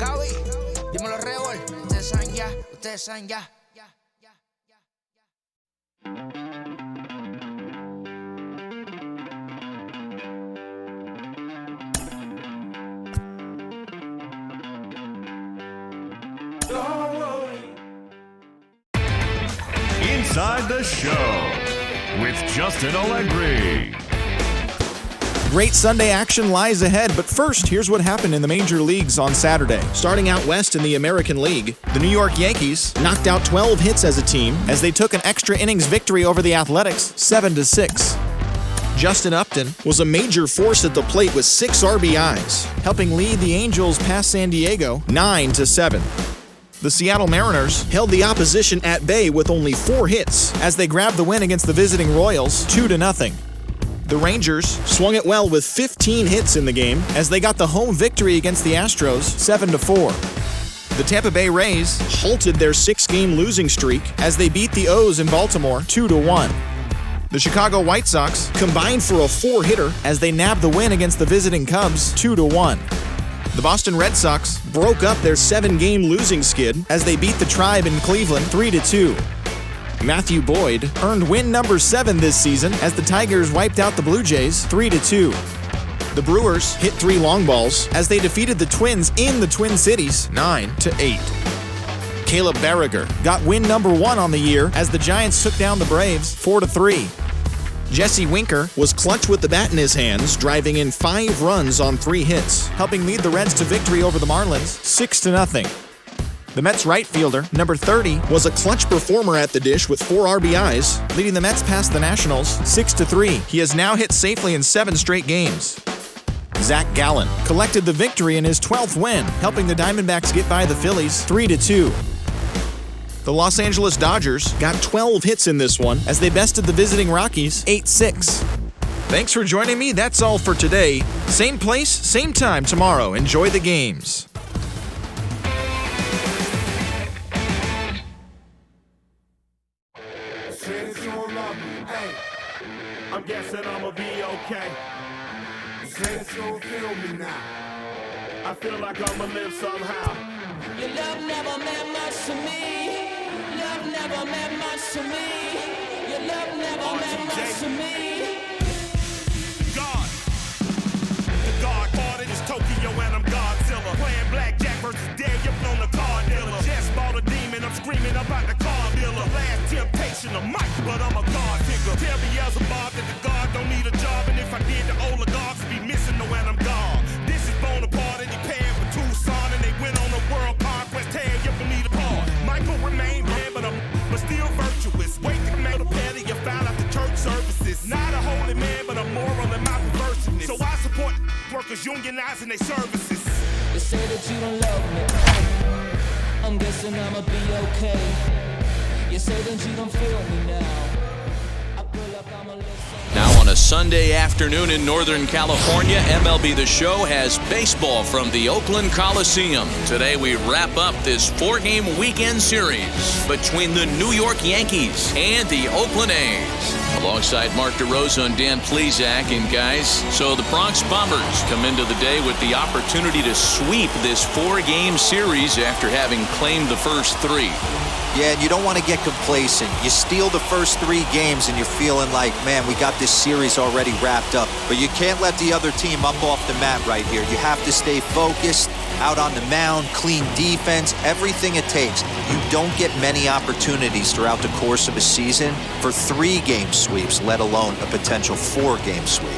Gaby, dímelo Rebol. Ustedes saben ya. Inside the Show with Justin Allegri. Great Sunday action lies ahead, but first, here's what happened in the major leagues on Saturday. Starting out west in the American League, the New York Yankees knocked out 12 hits as a team as they took an extra innings victory over the Athletics, 7-6. Justin Upton was a major force at the plate with 6 RBIs, helping lead the Angels past San Diego 9-7. The Seattle Mariners held the opposition at bay with only 4 hits as they grabbed the win against the visiting Royals 2-0. The Rangers swung it well with 15 hits in the game as they got the home victory against the Astros 7-4. The Tampa Bay Rays halted their 6-game losing streak as they beat the O's in Baltimore 2-1. The Chicago White Sox combined for a 4-hitter as they nabbed the win against the visiting Cubs 2-1. The Boston Red Sox broke up their 7-game losing skid as they beat the Tribe in Cleveland 3-2. Matthew Boyd earned win number 7 this season as the Tigers wiped out the Blue Jays 3-2. The Brewers hit 3 long balls as they defeated the Twins in the Twin Cities 9-8. Caleb Berriger got win number 1 on the year as the Giants took down the Braves 4-3. Jesse Winker was clutch with the bat in his hands, driving in 5 runs on 3 hits, helping lead the Reds to victory over the Marlins 6-0. The Mets right fielder, number 30, was a clutch performer at the dish with 4 RBIs, leading the Mets past the Nationals 6-3. He has now hit safely in 7 straight games. Zach Gallen collected the victory in his 12th win, helping the Diamondbacks get by the Phillies 3-2. The Los Angeles Dodgers got 12 hits in this one as they bested the visiting Rockies 8-6. Thanks for joining me. That's all for today. Same place, same time tomorrow. Enjoy the games. I'm guessing I'ma be okay. Saints gon' feel me now. I feel like I'ma live somehow. Your love never meant much to me. Love never meant much to me. Your love never meant much to me. God. The God parted is Tokyo and I'm Godzilla. Playing blackjack versus Daniel on the card dealer. Just bought a demon, I'm screaming about the car dealer. Last temptation of Mike, but I'm a God figure. Tell me as a Bob that the God don't need a job. And if I did, the oligarchs would be missing the when I'm gone. This is Bonaparte and he paired with Tucson. And they went on a world conquest. Tear you from me apart. Michael remained bad, but still virtuous. Wait to make a penny, you found out the church services. Not a holy man, but a moral in my perversiveness. So I support workers unionizing their services. They say that you don't love me. I'm guessing I'ma be okay. You say that you don't feel me now. I feel like I'm a listen. Now on a Sunday afternoon in Northern California, MLB The Show has baseball from the Oakland Coliseum. Today we wrap up this 4-game weekend series between the New York Yankees and the Oakland A's. Alongside Mark DeRosa and Dan Plesac, and guys, so the Bronx Bombers come into the day with the opportunity to sweep this 4-game series after having claimed the first 3. Yeah, and you don't want to get complacent. You steal the first 3 games and you're feeling like, man, we got this series already wrapped up. But you can't let the other team up off the mat right here. You have to stay focused, out on the mound, clean defense, everything it takes. You don't get many opportunities throughout the course of a season for 3-game sweeps, let alone a potential 4-game sweep.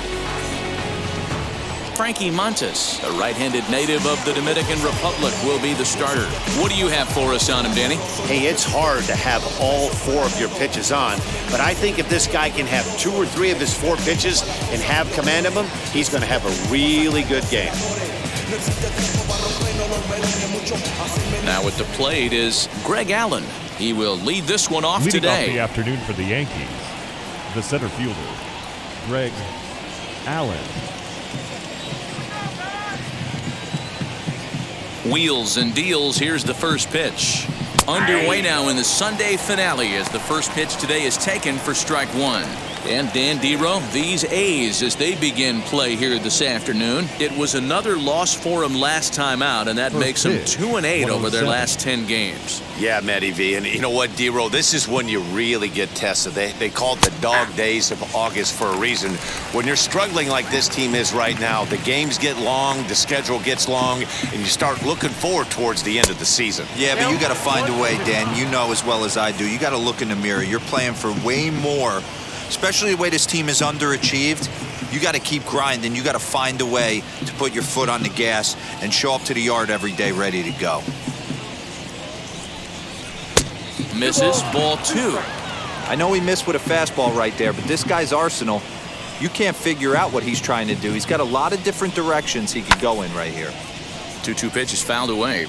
Frankie Montes, a right-handed native of the Dominican Republic, will be the starter. What do you have for us on him, Danny? Hey, it's hard to have all 4 of your pitches on, but I think if this guy can have 2 or 3 of his 4 pitches and have command of them, he's going to have a really good game. Now at the plate is Greg Allen. He will lead this one off Leading today. off the afternoon for the Yankees, the center fielder, Greg Allen. Wheels and deals. Here's the first pitch. Underway now in the Sunday finale as the first pitch today is taken for strike 1. And Dan Dero, these A's, as they begin play here this afternoon, it was another loss for them last time out, and that makes them 2-8 over their last 10 games. Yeah, Matty V. And you know what, Dero? This is when you really get tested. They call it the dog days of August for a reason. When you're struggling like this team is right now, the games get long, the schedule gets long, and you start looking forward towards the end of the season. Yeah, but you got to find a way, Dan. You know as well as I do. You got to look in the mirror. You're playing for way more. Especially the way this team is underachieved, you got to keep grinding. You got to find a way to put your foot on the gas and show up to the yard every day ready to go. Misses, ball 2. I know he missed with a fastball right there, but this guy's arsenal, you can't figure out what he's trying to do. He's got a lot of different directions he could go in right here. 2-2 pitch is fouled away.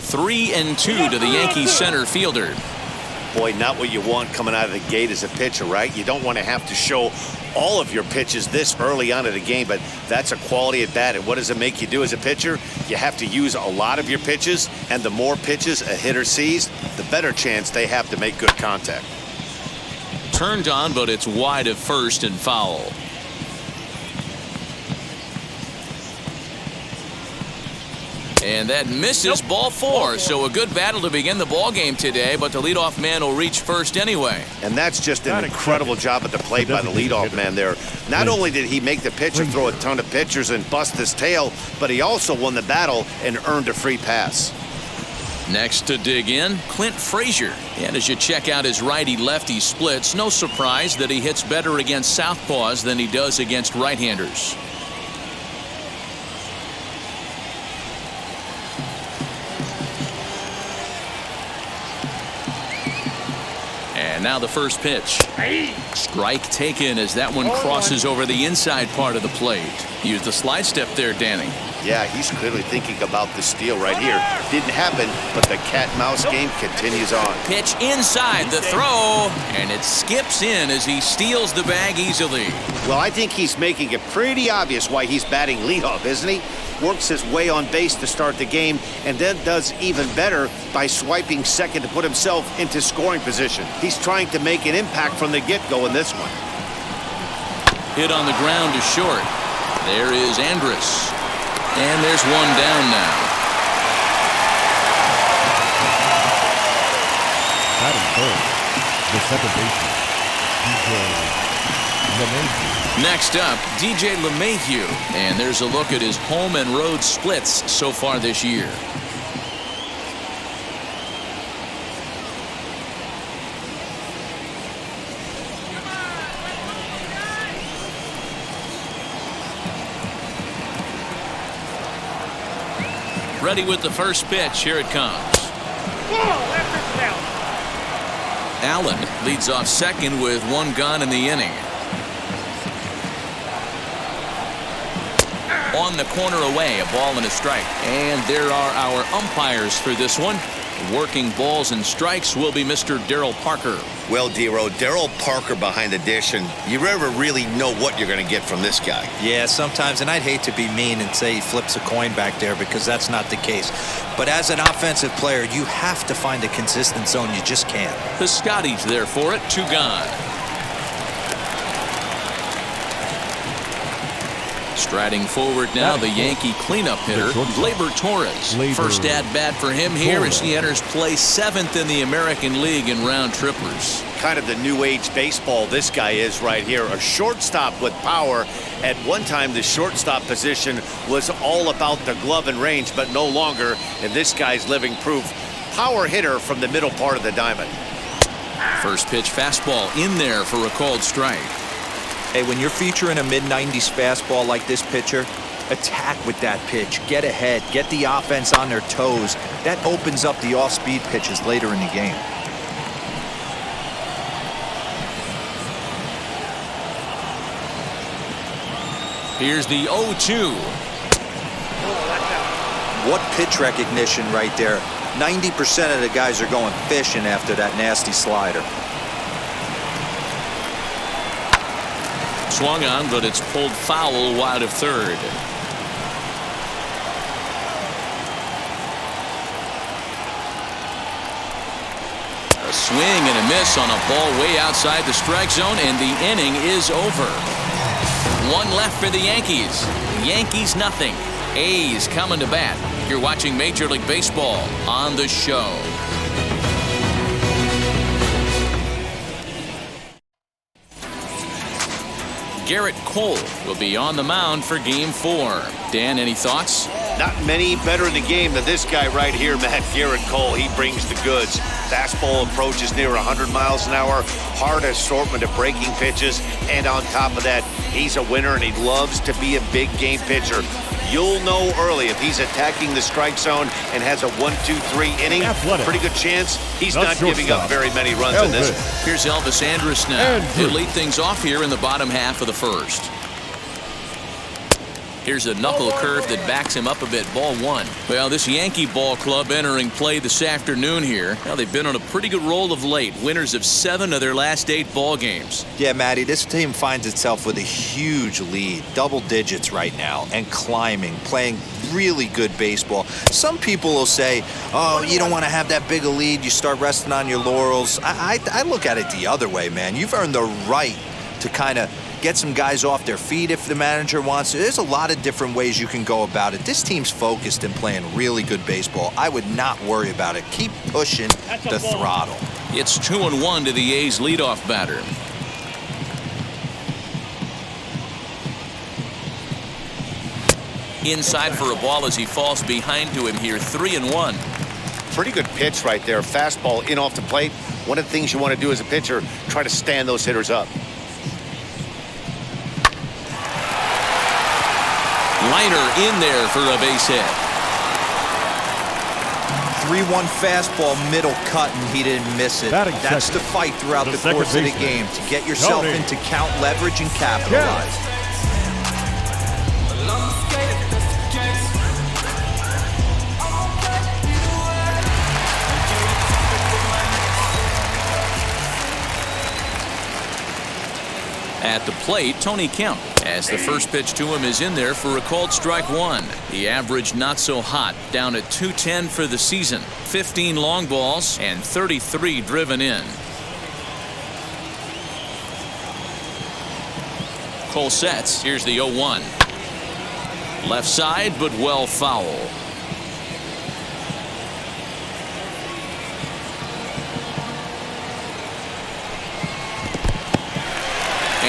3-2 to the Yankees center fielder. Boy, not what you want coming out of the gate as a pitcher, right? You don't want to have to show all of your pitches this early on in the game, but that's a quality at bat. And what does it make you do as a pitcher? You have to use a lot of your pitches, and the more pitches a hitter sees, the better chance they have to make good contact. Turned on, but it's wide of first and foul. And that misses, ball 4. So a good battle to begin the ball game today, but the leadoff man will reach first anyway. And that's just an incredible job at the plate by the leadoff man there. Not only did he make the pitcher throw a ton of pitchers and bust his tail, but he also won the battle and earned a free pass. Next to dig in, Clint Frazier. And as you check out his righty-lefty splits, no surprise that he hits better against southpaws than he does against right-handers. And now the first pitch. Strike taken as that one crosses over the inside part of the plate. Use the slide step there, Danny. Yeah, he's clearly thinking about the steal right here. Didn't happen, but the cat-mouse game continues on. Pitch inside the throw, and it skips in as he steals the bag easily. Well, I think he's making it pretty obvious why he's batting leadoff, isn't he? Works his way on base to start the game, and then does even better by swiping second to put himself into scoring position. He's trying to make an impact from the get-go in this one. Hit on the ground to short. There is Andrus. And there's one down now. Batting third, the second baseman, DJ LeMahieu. Next up, DJ LeMahieu. And there's a look at his home and road splits so far this year. Ready with the first pitch. Here it comes. Allen leads off second with one gone in the inning. On the corner away, a ball and a strike. And there are our umpires for this one. Working balls and strikes will be Mr. Darryl Parker. Well, Dero, Darryl Parker behind the dish, and you never really know what you're going to get from this guy. Yeah, sometimes, and I'd hate to be mean and say he flips a coin back there because that's not the case. But as an offensive player, you have to find a consistent zone. You just can't. Piscotty's there for it. 2 gone. Striding forward now, the Yankee cleanup hitter, Gleyber Torres. First at-bat for him here as he enters play 7th in the American League in round trippers. Kind of the new age baseball this guy is right here. A shortstop with power. At one time, the shortstop position was all about the glove and range, but no longer. And this guy's living proof. Power hitter from the middle part of the diamond. First pitch fastball in there for a called strike. Hey, when you're featuring a mid-90s fastball like this pitcher, attack with that pitch. Get ahead. Get the offense on their toes. That opens up the off-speed pitches later in the game. Here's the 0-2. What pitch recognition right there. 90% of the guys are going fishing after that nasty slider. Swung on, but it's pulled foul wide of third. swing and a miss on a ball way outside the strike zone, and the inning is over. One left for the Yankees. Yankees nothing. A's coming to bat. You're watching Major League Baseball on the show. Garrett Cole will be on the mound for Game 4. Dan, any thoughts? Not many better in the game than this guy right here, Matt. Garrett Cole. He brings the goods. Fastball approaches near 100 miles an hour. Hard assortment of breaking pitches. And on top of that, he's a winner, and he loves to be a big game pitcher. You'll know early if he's attacking the strike zone and has a 1-2-3 inning. Athletic. Pretty good chance he's That's not giving up shortstop. very many runs in this. Here's Elvis Andrus now. He'll lead things off here in the bottom half of the first. Here's a knuckle curve that backs him up a bit. Ball one. Well, this Yankee ball club entering play this afternoon here. Well, they've been on a pretty good roll of late. Winners of 7 of their last 8 ball games. Yeah, Matty, this team finds itself with a huge lead, double digits right now, and climbing, playing really good baseball. Some people will say, oh, you don't want to have that big a lead. You start resting on your laurels. I look at it the other way, man. You've earned the right to kind of get some guys off their feet if the manager wants to. There's a lot of different ways you can go about it. This team's focused and playing really good baseball. I would not worry about it. Keep pushing the throttle. It's 2-1 to the A's leadoff batter. Inside for a ball as he falls behind to him here. 3-1. Pretty good pitch right there. Fastball in off the plate. One of the things you want to do as a pitcher, try to stand those hitters up. Liner in there for a base hit. 3-1 fastball, middle cut, and he didn't miss it. Batting That's second. the fight throughout the second course of the baseman. game, to get yourself Tony. into count leverage and capitalize. At the plate, Tony Kemp, as the first pitch to him is in there for a called strike one. The average not so hot, down at 210 for the season. 15 long balls and 33 driven in. Cole sets. Here's the 0-1. Left side, but well foul.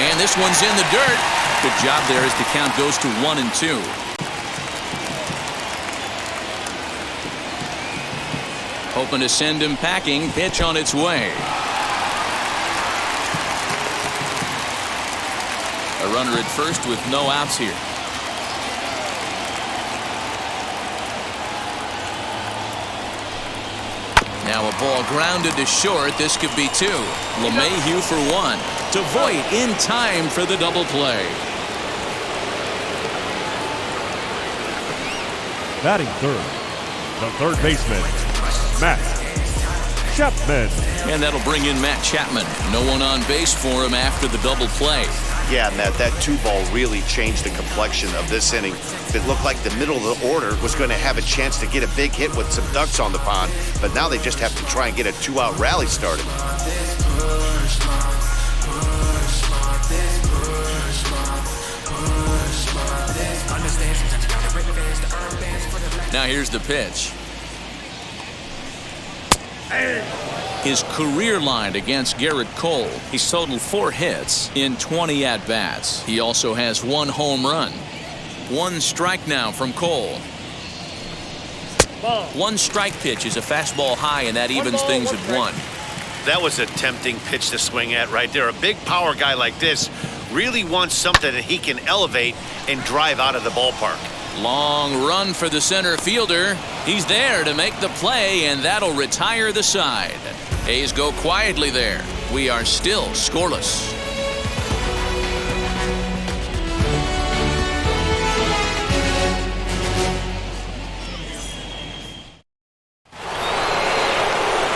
And this one's in the dirt. Good job there as the count goes to 1-2. Hoping to send him packing. Pitch on its way. A runner at first with no outs here. Now a ball grounded to short. This could be 2. LeMahieu for 1. To Voit in time for the double play. Batting third, the third baseman, Matt Chapman. And that'll bring in Matt Chapman. No one on base for him after the double play. Yeah, Matt, that 2-ball really changed the complexion of this inning. It looked like the middle of the order was going to have a chance to get a big hit with some ducks on the pond, but now they just have to try and get a 2-out rally started. Now here's the pitch. His career line against Garrett Cole. He's totaled 4 hits in 20 at-bats. He also has 1 home run. 1 strike now from Cole. 1 strike pitch is a fastball high, and that evens things at 1. That was a tempting pitch to swing at right there. A big power guy like this really wants something that he can elevate and drive out of the ballpark. Long run for the center fielder. He's there to make the play, and that'll retire the side. A's go quietly there. We are still scoreless.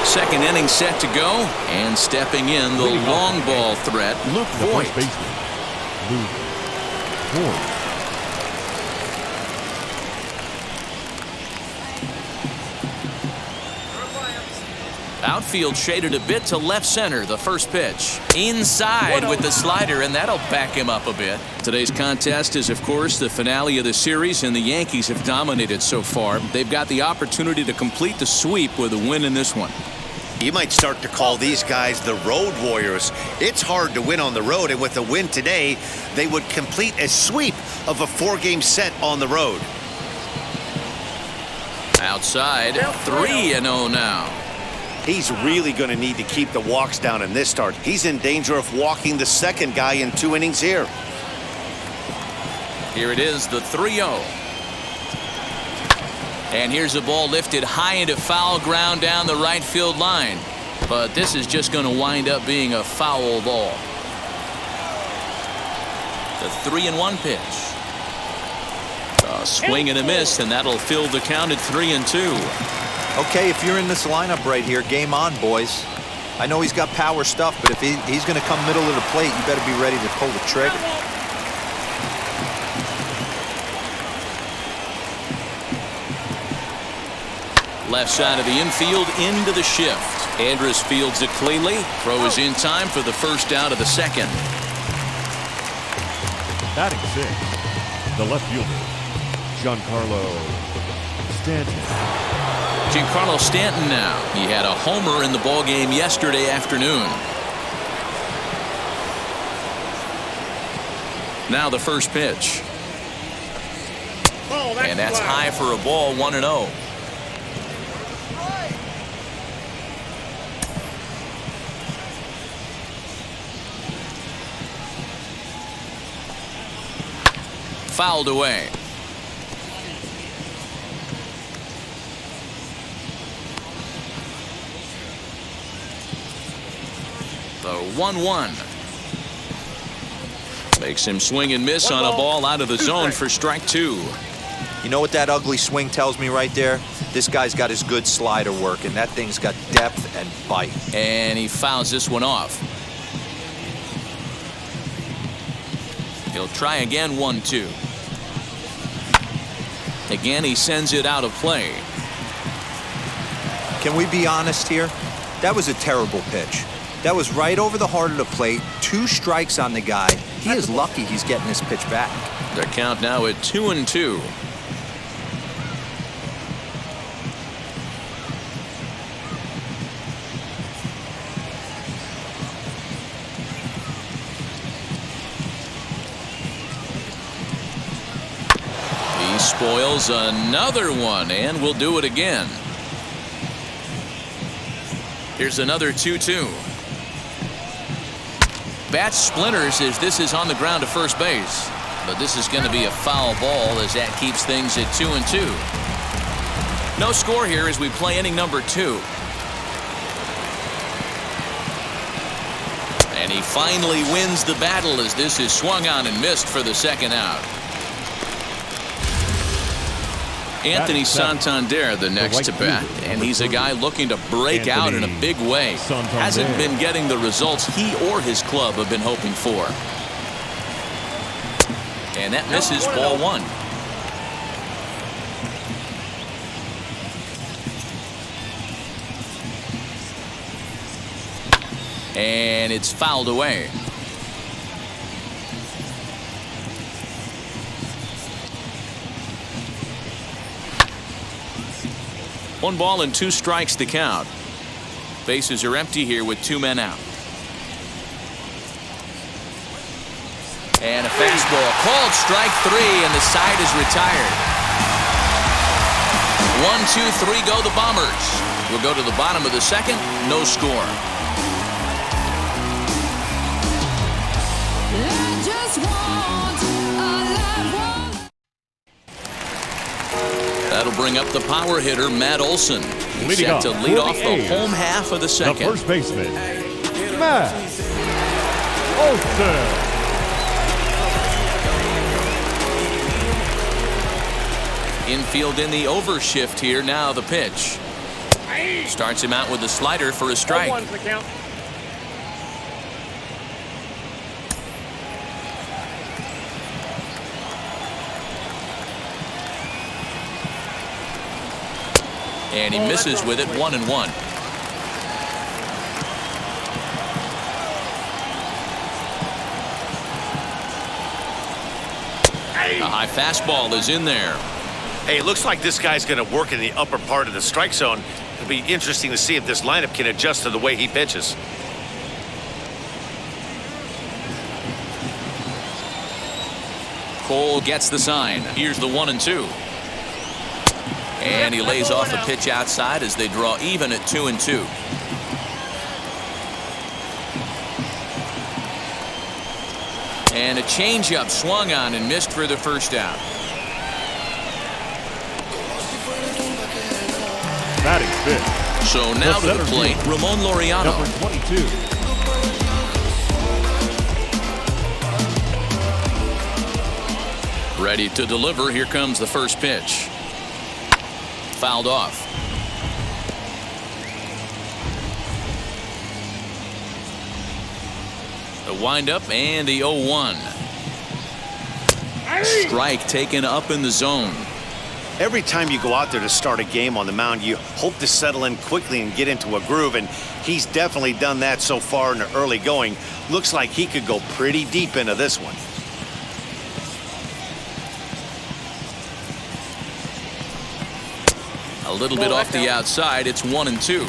Second inning set to go, and stepping in the long ball threat, Luke Voit. First baseman, Luke Voit. outfield shaded a bit to left center. The first pitch inside with the slider, and that'll back him up a bit. Today's contest is, of course, the finale of the series, and the Yankees have dominated so far. They've got the opportunity to complete the sweep with a win in this one. You might start to call these guys the road warriors. It's hard to win on the road, and with a win today, they would complete a sweep of a 4-game set on the road. Outside, 3-0 now. He's really going to need to keep the walks down in this start. He's in danger of walking the second guy in 2 innings here. Here it is, the 3-0. And here's a ball lifted high into foul ground down the right field line. But this is just going to wind up being a foul ball. The 3-1 pitch. A swing and a miss, and that'll fill the count at 3-2. Okay, if you're in this lineup right here, game on, boys. I know he's got power stuff, but if he's going to come middle of the plate, you better be ready to pull the trigger. Left side of the infield into the shift. Andrus fields it cleanly. Throw is in time for the first out of the second. Batting 6, the left fielder, Giancarlo Stanton. Giancarlo Stanton now. He had a homer in the ballgame yesterday afternoon. Now the first pitch. And that's high for a ball, 1-0. Fouled away. The 1-1. Makes him swing and miss on a ball out of the zone for strike 2. You know what that ugly swing tells me right there? This guy's got his good slider work, and that thing's got depth and bite. And he fouls this one off. He'll try again, 1-2. Again, he sends it out of play. Can we be honest here? That was a terrible pitch. That was right over the heart of the plate. 2 strikes on the guy. He is lucky he's getting this pitch back. The count now at 2-2. He spoils another one, and will do it again. Here's another 2-2. Bat splinters as this is on the ground to first base. But this is going to be a foul ball as that keeps things at 2-2. No score here as we play inning number 2. And he finally wins the battle as this is swung on and missed for the second out. Anthony Santander the next to bat, and he's a guy looking to break out in a big way. Hasn't been getting the results he or his club have been hoping for. And that misses, ball 1. And it's fouled away. One ball and 2 strikes to count. Bases are empty here with 2 men out. And a fastball called strike 3, and the side is retired. 1, 2, 3 go the Bombers. We'll go to the bottom of the second. No score. That'll bring up the power hitter, Matt Olson. He's set to lead off the home half of the second. The first baseman, Matt Olson. Infield in the overshift here. Now the pitch. Starts him out with a slider for a strike. And he misses with it, 1-1. A high fastball is in there. Hey, it looks like this guy's going to work in the upper part of the strike zone. It'll be interesting to see if this lineup can adjust to the way he pitches. Cole gets the sign. Here's the 1-2. And he lays off a pitch outside as they draw even at 2-2. And a changeup swung on and missed for the first out. Batting fifth. So now to the plate, Ramon Laureano. Number 22. Ready to deliver. Here comes the first pitch. Fouled off. The windup and the 0-1. Strike taken up in the zone. Every time you go out there to start a game on the mound, you hope to settle in quickly and get into a groove, and he's definitely done that so far in the early going. Looks like he could go pretty deep into this one. A little bit off the outside. It's 1-2.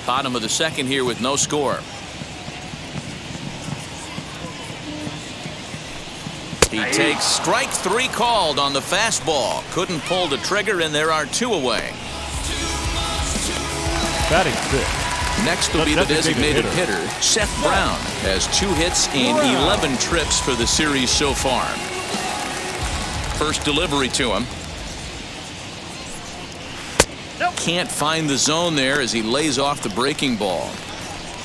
Bottom of the second here with no score. He takes strike 3 called on the fastball. Couldn't pull the trigger, and there are 2 away. Batting fifth. Next will be the designated hitter, Seth Brown, has 2 hits in 11 trips for the series so far. First delivery to him. Can't find the zone there as he lays off the breaking ball.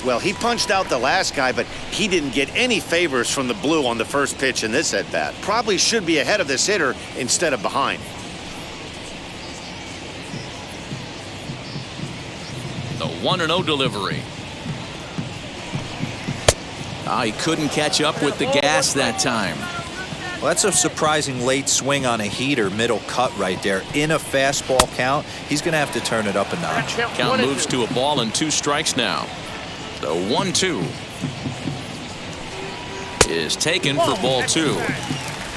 Well, he punched out the last guy, but he didn't get any favors from the blue on the first pitch in this at-bat. Probably should be ahead of this hitter instead of behind. The 1-0 delivery. He couldn't catch up with the gas that time. Well, that's a surprising late swing on a heater, middle cut right there. In a fastball count, he's going to have to turn it up a notch. Count moves to a ball and 2 strikes now. The 1-2 is taken for ball 2.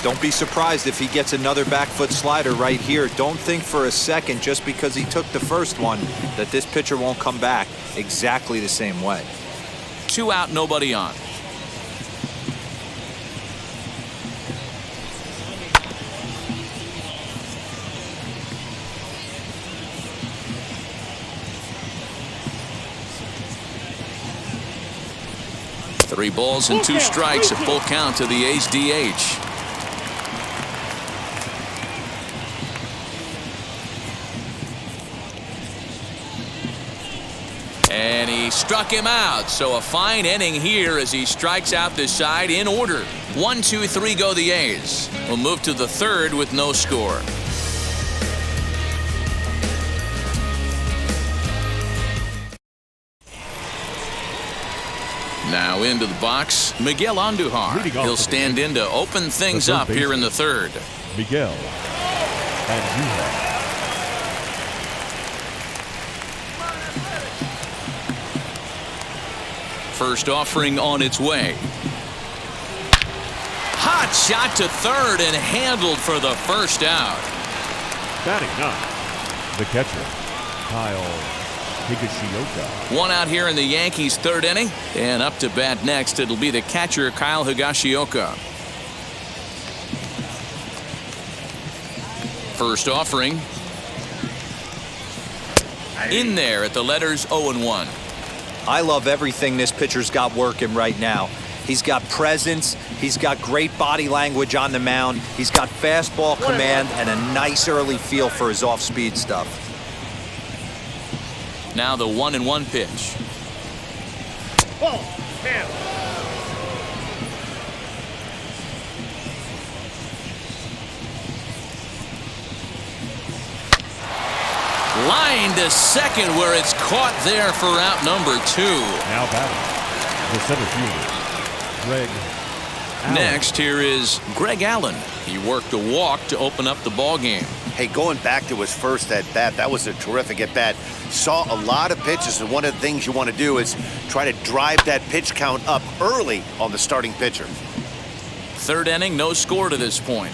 Don't be surprised if he gets another back foot slider right here. Don't think for a second, just because he took the first one, that this pitcher won't come back exactly the same way. 2 out, nobody on. Three balls and 2 strikes, a full count to the A's DH. And he struck him out, so a fine inning here as he strikes out this side in order. 1, 2, 3 go the A's. We'll move to the third with no score. Now into the box, Miguel Andujar. He'll stand in to open things up here in the third. Miguel Andujar. First offering on its way. Hot shot to third and handled for the first out. Batting ninth, the catcher, Kyle Higashioka. 1 out here in the Yankees' third inning. And up to bat next, it'll be the catcher, Kyle Higashioka. First offering. In there at the letters 0-1. I love everything this pitcher's got working right now. He's got presence. He's got great body language on the mound. He's got fastball command and a nice early feel for his off-speed stuff. Now the 1-1 pitch. Ball, man. Line to second where it's caught there for out number 2. Now batting, the center fielder, Greg Allen. Next here is Greg Allen. He worked a walk to open up the ball game. Hey, going back to his first at-bat, that was a terrific at-bat. Saw a lot of pitches, and one of the things you want to do is try to drive that pitch count up early on the starting pitcher. Third inning, no score to this point.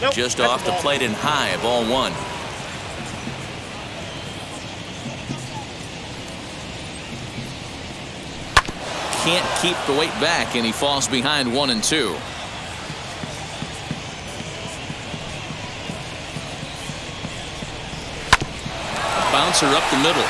Just off the plate and high, ball one. Can't keep the weight back, and he falls behind 1-2. A bouncer up the middle.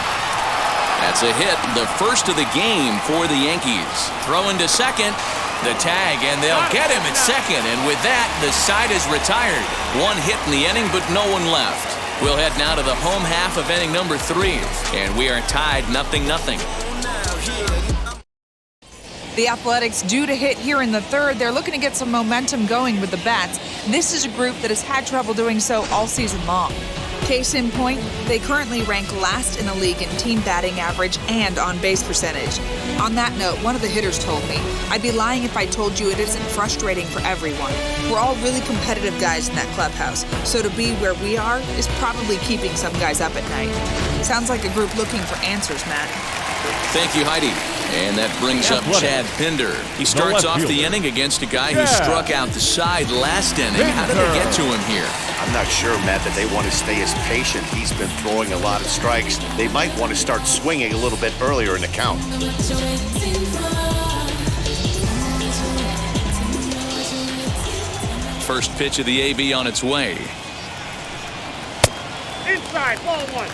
That's a hit, the first of the game for the Yankees. Throw into second, the tag, and they'll get him at second. And with that, the side is retired. One hit in the inning, but no one left. We'll head now to the home half of inning number 3, and we are tied 0-0. The Athletics due to hit here in the third. They're looking to get some momentum going with the bats. This is a group that has had trouble doing so all season long. Case in point, they currently rank last in the league in team batting average and on-base percentage. On that note, one of the hitters told me, "I'd be lying if I told you it isn't frustrating for everyone. We're all really competitive guys in that clubhouse, so to be where we are is probably keeping some guys up at night." Sounds like a group looking for answers, Matt. Thank you, Heidi. And that brings up Chad Pinder. He starts off the inning against a guy who struck out the side last inning. How did they get to him here? I'm not sure, Matt, that they want to stay as patient. He's been throwing a lot of strikes. They might want to start swinging a little bit earlier in the count. First pitch of the AB on its way. Inside, ball one.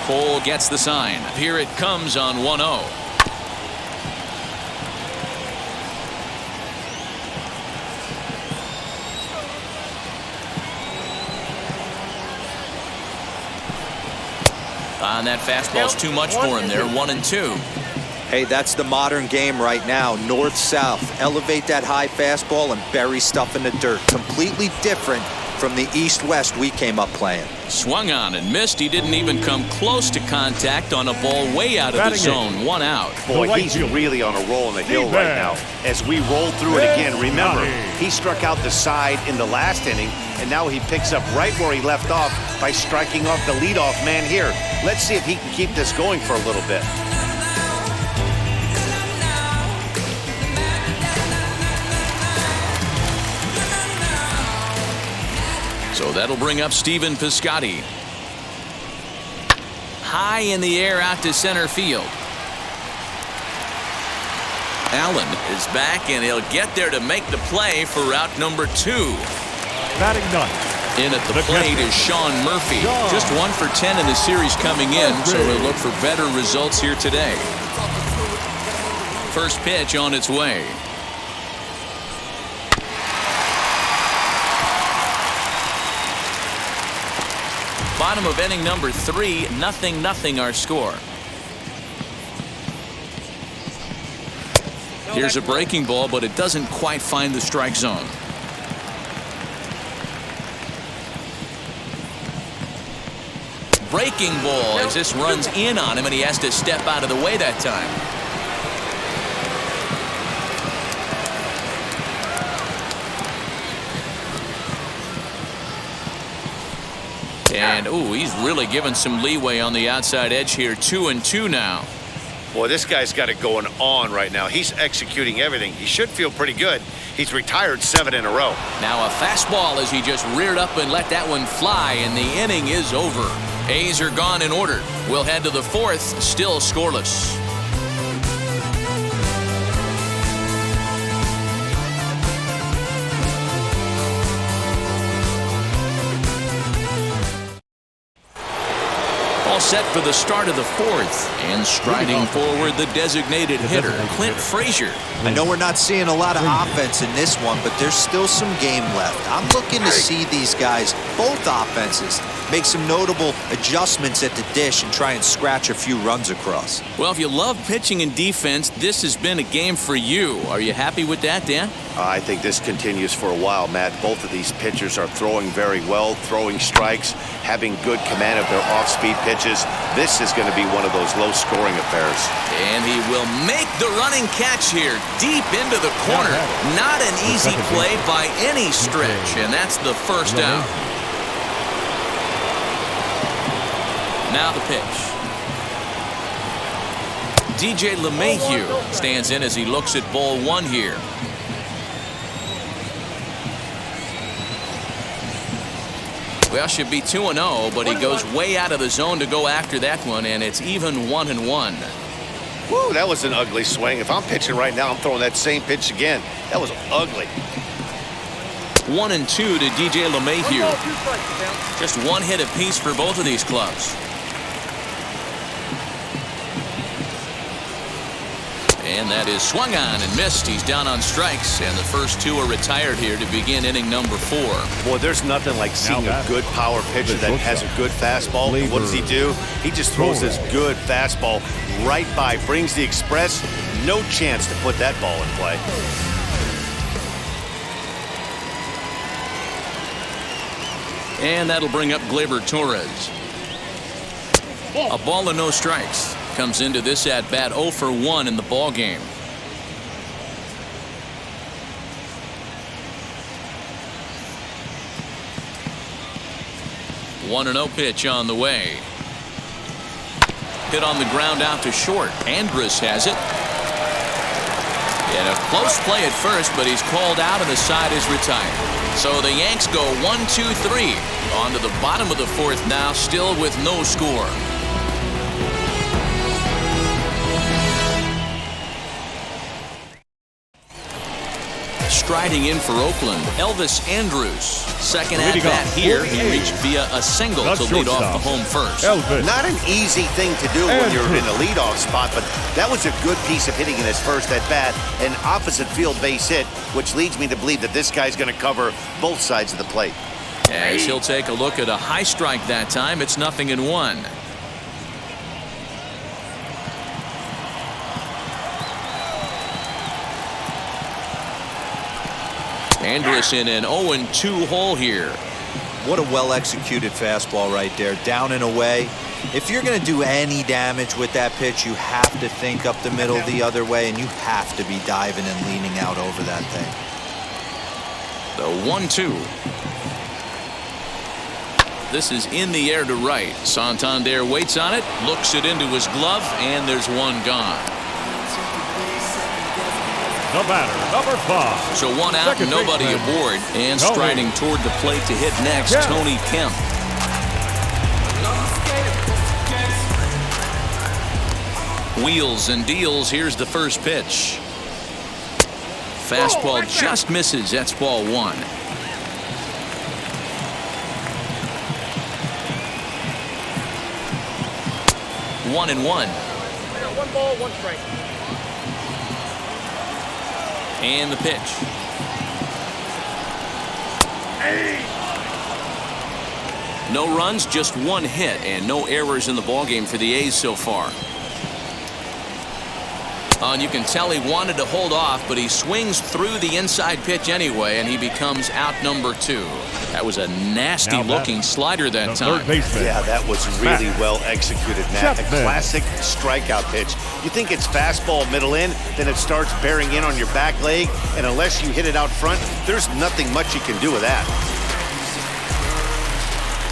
Cole gets the sign. Here it comes on 1-0. On that fastball's too much for him there. 1-2. Hey, that's the modern game right now. North-south. Elevate that high fastball and bury stuff in the dirt. Completely different from the east-west we came up playing. Swung on and missed. He didn't even come close to contact on a ball way out of the zone. 1 out. Boy, he's really on a roll on the hill right now. As we roll through it again, remember, he struck out the side in the last inning, and now he picks up right where he left off by striking off the leadoff man here. Let's see if he can keep this going for a little bit. So that'll bring up Stephen Piscotty. High in the air out to center field. Allen is back, and he'll get there to make the play for route number 2. Batting ninth. In at the plate is Sean Murphy. Just 1 for 10 in the series coming in, so he'll look for better results here today. First pitch on its way. Bottom of inning number 3, 0-0 our score. Here's a breaking ball, but it doesn't quite find the strike zone. Breaking ball as this runs in on him, and he has to step out of the way that time. And, ooh, he's really given some leeway on the outside edge here. 2-2 now. Boy, this guy's got it going on right now. He's executing everything. He should feel pretty good. He's retired 7 in a row. Now a fastball as he just reared up and let that one fly, and the inning is over. A's are gone in order. We'll head to the 4th, still scoreless. Set for the start of the 4th, and striding forward the designated hitter, Clint Frazier. I know we're not seeing a lot of offense in this one, but there's still some game left. I'm looking to see these guys, both offenses, make some notable adjustments at the dish and try and scratch a few runs across. Well, if you love pitching and defense, this has been a game for you. Are you happy with that, Dan? I think this continues for a while, Matt. Both of these pitchers are throwing very well, throwing strikes, having good command of their off-speed pitches. This is going to be one of those low-scoring affairs. And he will make the running catch here, deep into the corner. Not an easy play by any stretch, and that's the first out. Now the pitch. DJ LeMahieu stands in as he looks at ball 1 here. Well, should be 2-0, but he goes way out of the zone to go after that one, and it's even 1-1. Woo, that was an ugly swing. If I'm pitching right now, I'm throwing that same pitch again. That was ugly. 1-2 to DJ LeMahieu. Just one hit apiece for both of these clubs. And that is swung on and missed. He's down on strikes, and the first two are retired here to begin inning number 4. Boy, there's nothing like seeing a good power pitcher that has a good fastball. And what does he do? He just throws this good fastball right by, brings the express. No chance to put that ball in play. And that'll bring up Gleyber Torres. A ball and no strikes. Comes into this at bat 0 for 1 in the ball game. One 1-0 pitch on the way. Hit on the ground out to short. Andrus has it. And a close play at first, but he's called out and the side is retired. So the Yanks go 1-2-3 on to the bottom of the 4th now, still with no score. Striding in for Oakland, Elvis Andrus. Second at bat here. He reached via a single to lead off the home first. Not an easy thing to do when you're in a leadoff spot, but that was a good piece of hitting in his first at bat. An opposite field base hit, which leads me to believe that this guy's going to cover both sides of the plate. As he'll take a look at a high strike that time, it's 0-1. Andrus in an 0-2 hole here. What a well-executed fastball right there. Down and away. If you're going to do any damage with that pitch, you have to think up the middle the other way, and you have to be diving and leaning out over that thing. The 1-2. This is in the air to right. Santander waits on it, looks it into his glove, and there's one gone. The batter, number 5. So one out, and nobody aboard. And striding toward the plate to hit next, Tony Kemp. Wheels and deals. Here's the first pitch. Fastball just misses. That's ball 1. One and one. One ball, one strike. And the pitch. No runs, just one hit, and no errors in the ballgame for the A's so far. And you can tell he wanted to hold off, but he swings through the inside pitch anyway, and he becomes out number 2. That was a nasty-looking slider that time. Yeah, that was really well executed, Matt. A classic strikeout pitch. You think it's fastball middle in, then it starts bearing in on your back leg, and unless you hit it out front, there's nothing much you can do with that.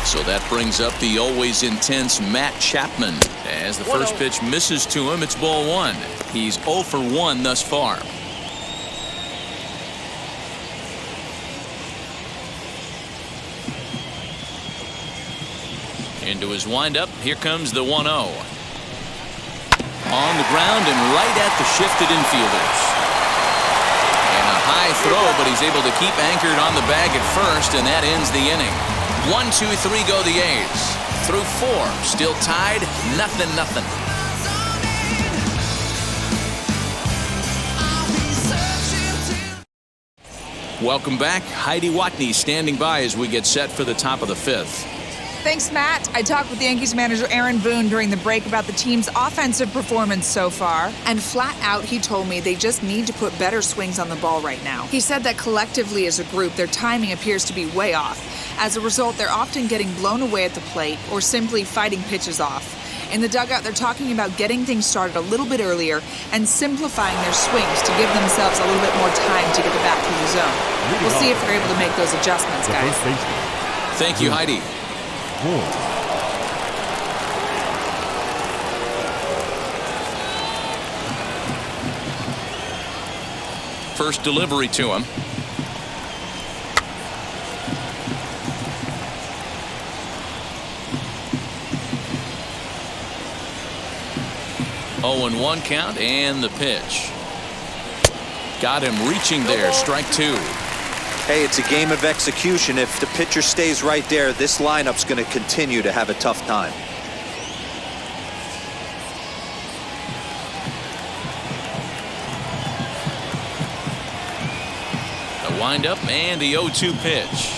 So that brings up the always intense Matt Chapman. As the first pitch misses to him, it's ball 1. He's 0 for 1 thus far. Into his windup, here comes the 1-0. On the ground and right at the shifted infielders. And a high throw, but he's able to keep anchored on the bag at first, and that ends the inning. 1, 2, 3 go the A's. Through 4, still tied, 0-0. Welcome back. Heidi Watney standing by as we get set for the top of the 5th. Thanks, Matt. I talked with Yankees manager Aaron Boone during the break about the team's offensive performance so far, and flat out he told me they just need to put better swings on the ball right now. He said that collectively as a group, their timing appears to be way off. As a result, they're often getting blown away at the plate or simply fighting pitches off. In the dugout, they're talking about getting things started a little bit earlier and simplifying their swings to give themselves a little bit more time to get the bat through the zone. We'll see if they're able to make those adjustments, guys. Thank you, Heidi. First delivery to him. 0-1 count and the pitch. Got him reaching there. Strike two. Hey, it's a game of execution. If the pitcher stays right there, this lineup's going to continue to have a tough time. The windup and the 0-2 pitch.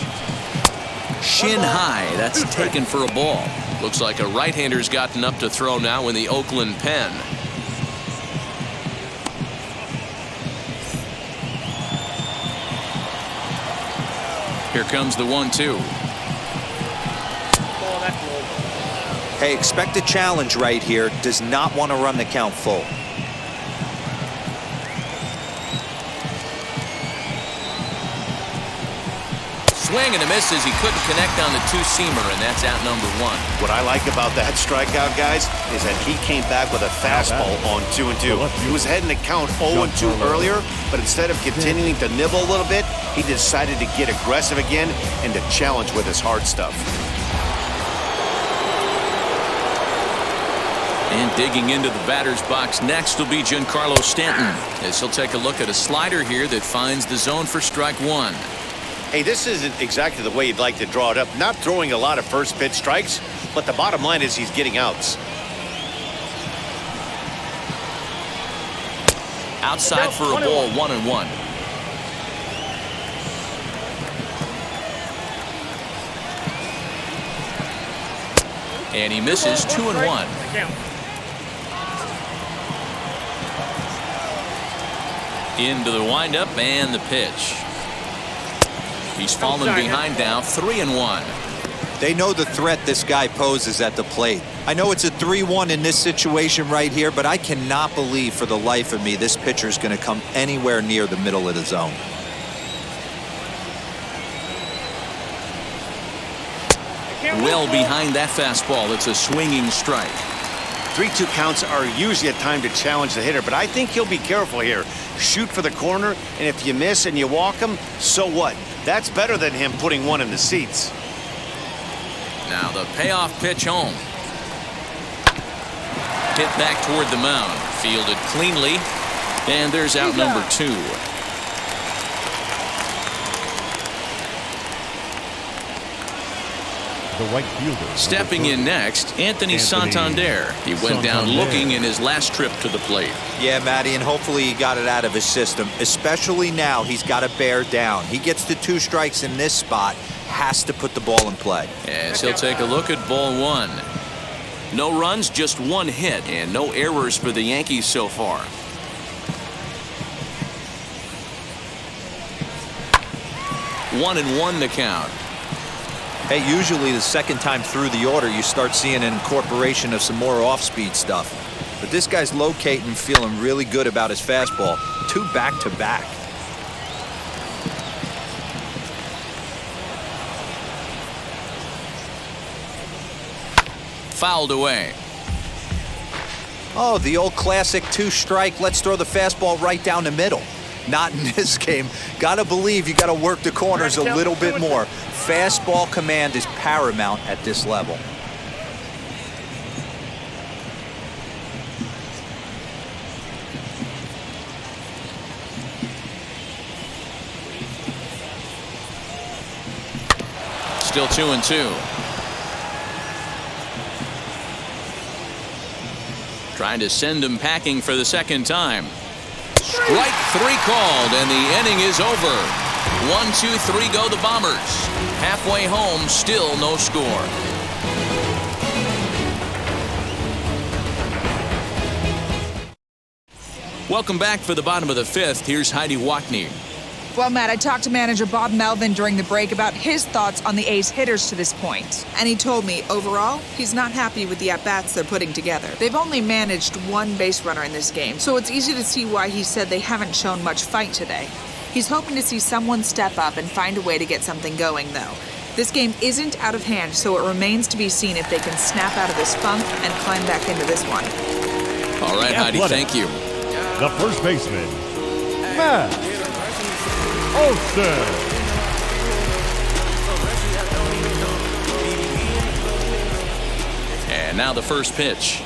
Shin high. That's taken for a ball. Looks like a right-hander's gotten up to throw now in the Oakland pen. Here comes the 1-2. Hey, expect a challenge right here. Does not want to run the count full. Swing and a miss as he couldn't connect on the two-seamer, and that's out number one. What I like about that strikeout, guys, is that he came back with a fastball on 2-2. He was heading to count 0-2 earlier, but instead of continuing to nibble a little bit, he decided to get aggressive again and to challenge with his hard stuff. And digging into the batter's box next will be Giancarlo Stanton, as he'll take a look at a slider here that finds the zone for strike one. Hey, this isn't exactly the way you'd like to draw it up. Not throwing a lot of first pitch strikes, but the bottom line is he's getting outs. Outside for a ball, 1-1. And he misses 2-1. Into the windup and the pitch. He's fallen behind now, 3-1. They know the threat this guy poses at the plate. I know it's a 3-1 in this situation right here, but I cannot believe for the life of me this pitcher is going to come anywhere near the middle of the zone. Well behind that fastball. It's a swinging strike. 3-2 counts are usually a time to challenge the hitter, but I think he'll be careful here. Shoot for the corner, and if you miss and you walk him, so what? That's better than him putting one in the seats. Now the payoff pitch home. Hit back toward the mound. Fielded cleanly. And there's out number two. The right fielder. Stepping in next, Anthony Santander. He went down looking in his last trip to the plate. Yeah, Matty, and hopefully he got it out of his system. Especially now, he's got to bear down. He gets the 2 strikes in this spot, has to put the ball in play. As he'll take a look at ball one. No runs, just 1 hit, and no errors for the Yankees so far. One and one the count. Hey, usually the second time through the order, you start seeing an incorporation of some more off-speed stuff. But this guy's locating, feeling really good about his fastball. 2 back-to-back. Fouled away. Oh, the old classic 2-strike. Let's throw the fastball right down the middle. Not in this game. Gotta believe you gotta work the corners a little bit more. Fastball command is paramount at this level. Still 2-2. Trying to send him packing for the second time. Strike 3 called, and the inning is over. 1, 2, 3 go the Bombers. Halfway home, still no score. Welcome back for the bottom of the 5th. Here's Heidi Wackney. Well, Matt, I talked to manager Bob Melvin during the break about his thoughts on the A's hitters to this point. And he told me, overall, he's not happy with the at-bats they're putting together. They've only managed 1 base runner in this game, so it's easy to see why he said they haven't shown much fight today. He's hoping to see someone step up and find a way to get something going, though. This game isn't out of hand, so it remains to be seen if they can snap out of this funk and climb back into this one. All right, Heidi, thank you. The first baseman, Matt Olson. And now the first pitch.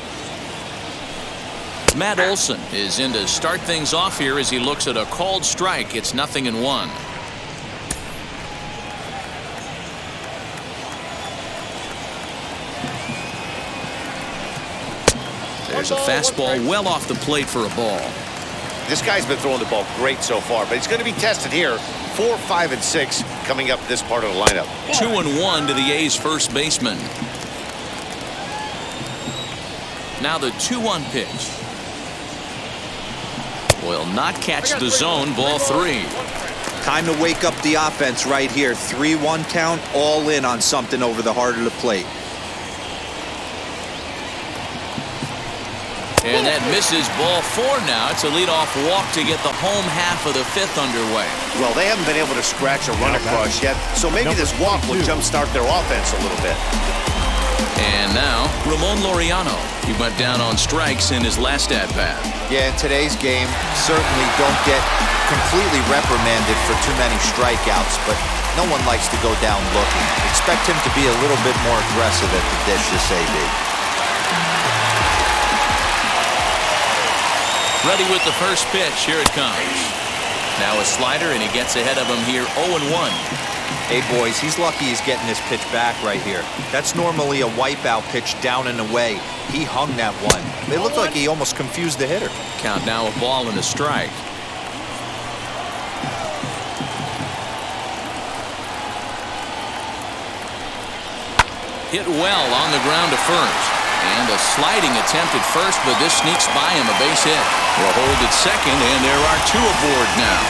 Matt Olson is in to start things off here as he looks at a called strike. It's 0-1. There's a fastball well off the plate for a ball. This guy's been throwing the ball great so far, but he's going to be tested here. 4, 5, and 6 coming up this part of the lineup. 2-1 to the A's first baseman. Now the 2-1 pitch. Will not catch the zone. Ball 3. Time to wake up the offense right here. 3-1 count, all in on something over the heart of the plate. And that misses. Ball 4 now. It's a leadoff walk to get the home half of the 5th underway. Well, they haven't been able to scratch a run across yet, so maybe this walk will jumpstart their offense a little bit. And now, Ramon Laureano. He went down on strikes in his last at-bat. Yeah, in today's game, certainly don't get completely reprimanded for too many strikeouts, but no one likes to go down looking. Expect him to be a little bit more aggressive at the dish this AB. Ready with the first pitch. Here it comes. Now a slider, and he gets ahead of him here. 0-1. Hey, boys, he's lucky he's getting this pitch back right here. That's normally a wipeout pitch down and away. He hung that one. It looked like he almost confused the hitter. Count now a ball and a strike. Hit well on the ground to first. And a sliding attempt at first, but this sneaks by him, a base hit. Will hold at second, and there are 2 aboard now.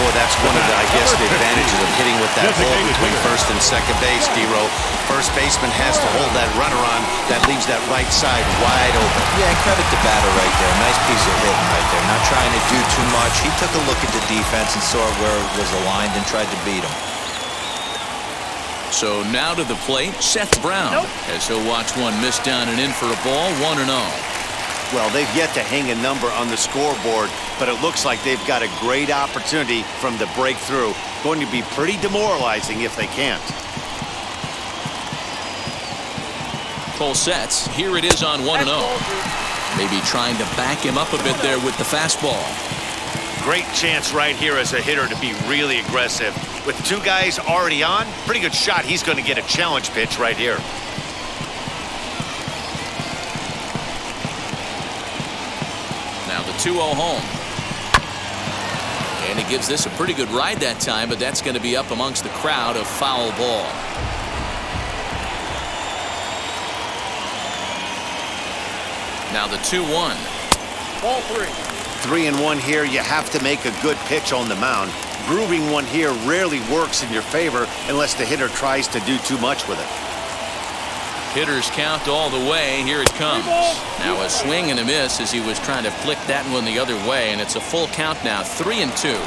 Boy, that's one of the, I guess, the advantages of hitting with that ball between first and second base, D-Row. First baseman has to hold that runner on. That leaves that right side wide open. Yeah, and credit the batter right there. Nice piece of hitting right there. Not trying to do too much. He took a look at the defense and saw where it was aligned and tried to beat him. So now to the plate, Seth Brown. As he'll watch one miss down and in for a ball, 1-0. Well, they've yet to hang a number on the scoreboard, but it looks like they've got a great opportunity from the breakthrough. Going to be pretty demoralizing if they can't. Full sets. Here it is on 1-0. Maybe trying to back him up a bit there with the fastball. Great chance right here as a hitter to be really aggressive. With 2 guys already on, pretty good shot. He's going to get a challenge pitch right here. Now the 2-0 home. And he gives this a pretty good ride that time, but that's going to be up amongst the crowd. A foul ball. Now the 2-1. Ball 3. 3-1 here. You have to make a good pitch on the mound. Grooving one here rarely works in your favor unless the hitter tries to do too much with it. Hitters count all the way. Here it comes. Now a swing and a miss as he was trying to flick that one the other way, and it's a full count now. 3-2.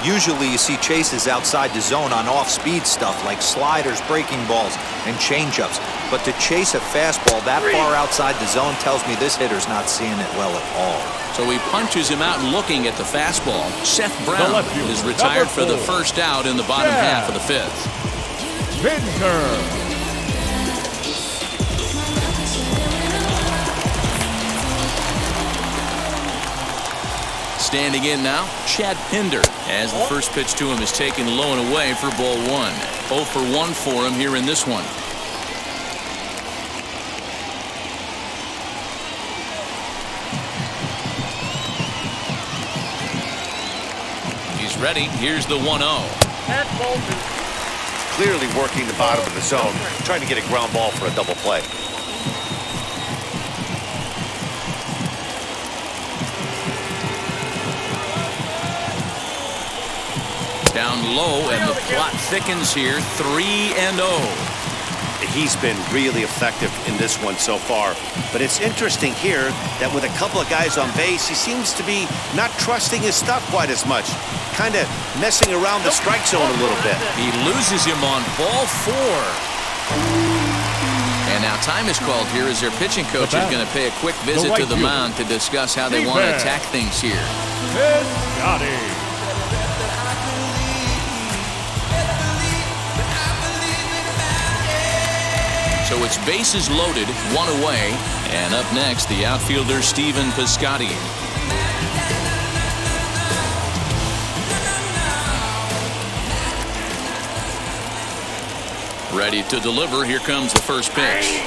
Usually you see chases outside the zone on off-speed stuff like sliders, breaking balls, and changeups. But to chase a fastball that far outside the zone tells me this hitter's not seeing it well at all. So he punches him out looking at the fastball. Seth Brown is retired for the first out in the bottom half of the 5th. Standing in now, Chad Pinder, as the first pitch to him is taken low and away for ball 1. 0 for 1 for him here in this one. He's ready. Here's the 1-0. Clearly working the bottom of the zone, trying to get a ground ball for a double play. Down low, and the plot thickens here. 3-0. He's been really effective in this one so far. But it's interesting here that with a couple of guys on base, he seems to be not trusting his stuff quite as much. Kind of messing around the strike zone a little bit. He loses him on ball 4. And now time is called here as their pitching coach is going to pay a quick visit to the mound to discuss how they want to attack things here. So it's bases loaded, one away. And up next, the outfielder Stephen Piscotty. Ready to deliver. Here comes the first pitch.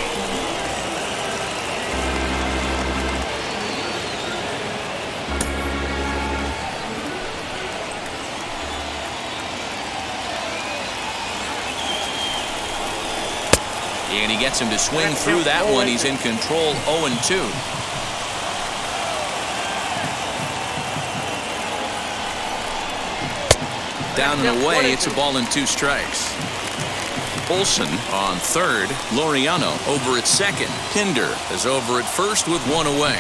And he gets him to swing through that one. He's in control, 0-2. Down and away, it's a ball and 2 strikes. Olson on third. Laureano over at second. Pinder is over at first with 1 away.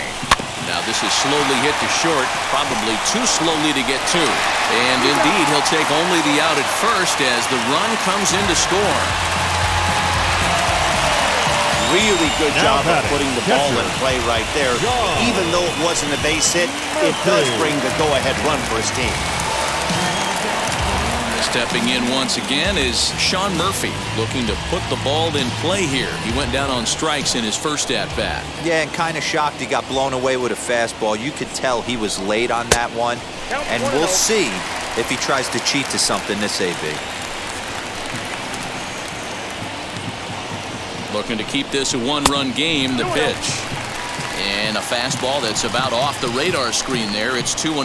Now this is slowly hit to short, probably too slowly to get to. And indeed, he'll take only the out at first as the run comes in to score. Really good job of putting the ball in play right there. Even though it wasn't a base hit, it does bring the go-ahead run for his team. Stepping in once again is Sean Murphy, looking to put the ball in play here. He went down on strikes in his first at-bat. Yeah, and kind of shocked he got blown away with a fastball. You could tell he was late on that one. And we'll see if he tries to cheat to something this AB. Looking to keep this a 1-run game, the pitch. And a fastball that's about off the radar screen there. It's 2-0.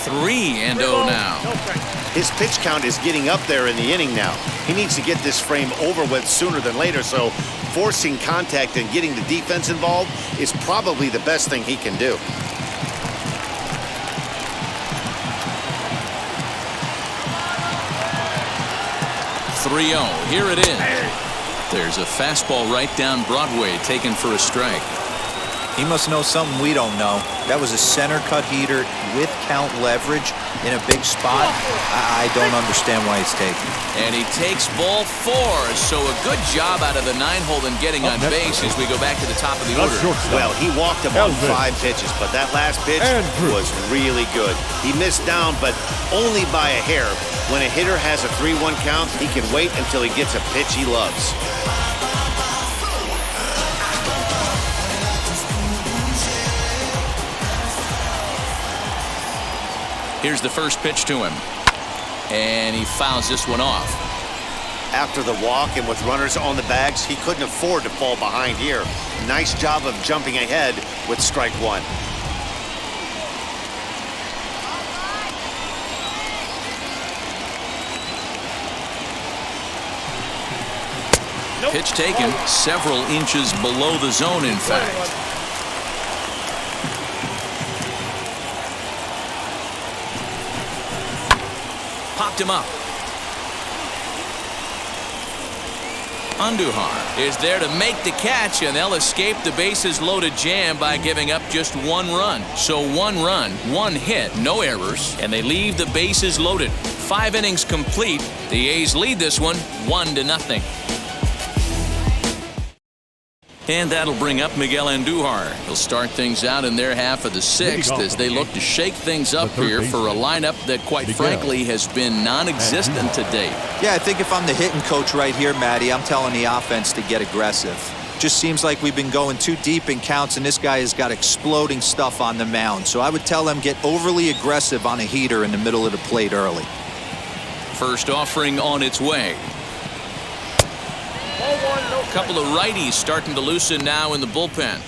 3-0 now. His pitch count is getting up there in the inning now. He needs to get this frame over with sooner than later, so forcing contact and getting the defense involved is probably the best thing he can do. Here it is. There's a fastball right down Broadway taken for a strike. He must know something we don't know. That was a center cut heater with count leverage in a big spot. I don't understand why he's taken. And he takes ball 4. So a good job out of the 9-hole in getting on base as we go back to the top of the order. Well, he walked him on 5 pitches, but that last pitch was really good. He missed down, but only by a hair. When a hitter has a 3-1 count, he can wait until he gets a pitch he loves. Here's the first pitch to him. And he fouls this one off. After the walk and with runners on the bags, he couldn't afford to fall behind here. Nice job of jumping ahead with strike 1. Pitch taken several inches below the zone, in fact. Popped him up. Andujar is there to make the catch, and they'll escape the bases loaded jam by giving up just 1 run. So 1 run, 1 hit, no errors, and they leave the bases loaded. 5 innings complete. The A's lead this one 1-0. And that'll bring up Miguel Andujar. He'll start things out in their half of the 6th as they look to shake things up here for a lineup that, quite frankly, has been non-existent to date. Yeah, I think if I'm the hitting coach right here, Matty, I'm telling the offense to get aggressive. Just seems like we've been going too deep in counts, and this guy has got exploding stuff on the mound. So I would tell them get overly aggressive on a heater in the middle of the plate early. First offering on its way. A couple of righties starting to loosen now in the bullpen.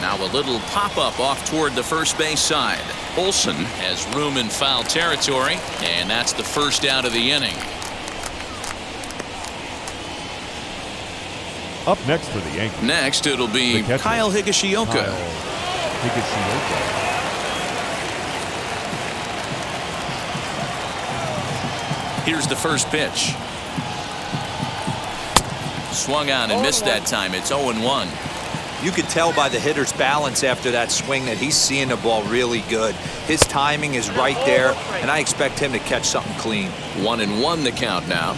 Now a little pop-up off toward the first base side. Olson has room in foul territory, and that's the first out of the inning. Up next for the Yankees. Next, it'll be Kyle Higashioka. Here's the first pitch. Swung on and missed that time. It's 0-1. You could tell by the hitter's balance after that swing that he's seeing the ball really good. His timing is right there, and I expect him to catch something clean. 1-1 the count now.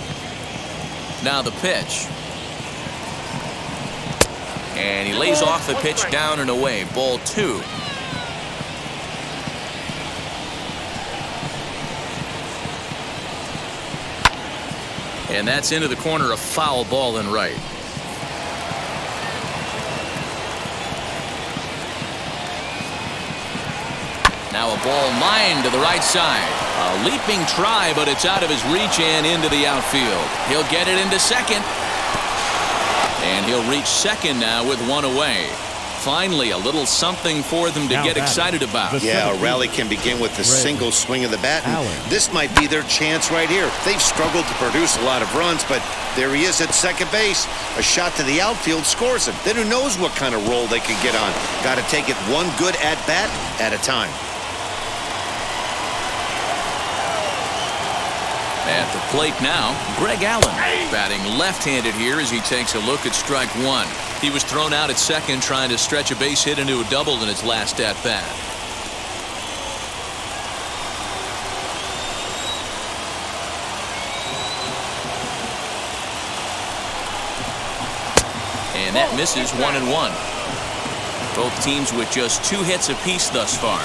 Now the pitch. And he lays off the pitch down and away. Ball 2. And that's into the corner, a foul ball and right. Now a ball lined to the right side. A leaping try, but it's out of his reach and into the outfield. He'll get it into second. And he'll reach second now with one away. Finally, a little something for them to get excited about. Yeah, a rally can begin with the single swing of the bat. This might be their chance right here. They've struggled to produce a lot of runs, but there he is at second base. A shot to the outfield scores him. Then who knows what kind of roll they can get on. Got to take it one good at-bat at a time. At the plate now, Greg Allen, batting left-handed here as he takes a look at strike 1. He was thrown out at second trying to stretch a base hit into a double in his last at-bat. And that misses 1-1. Both teams with just 2 hits apiece thus far.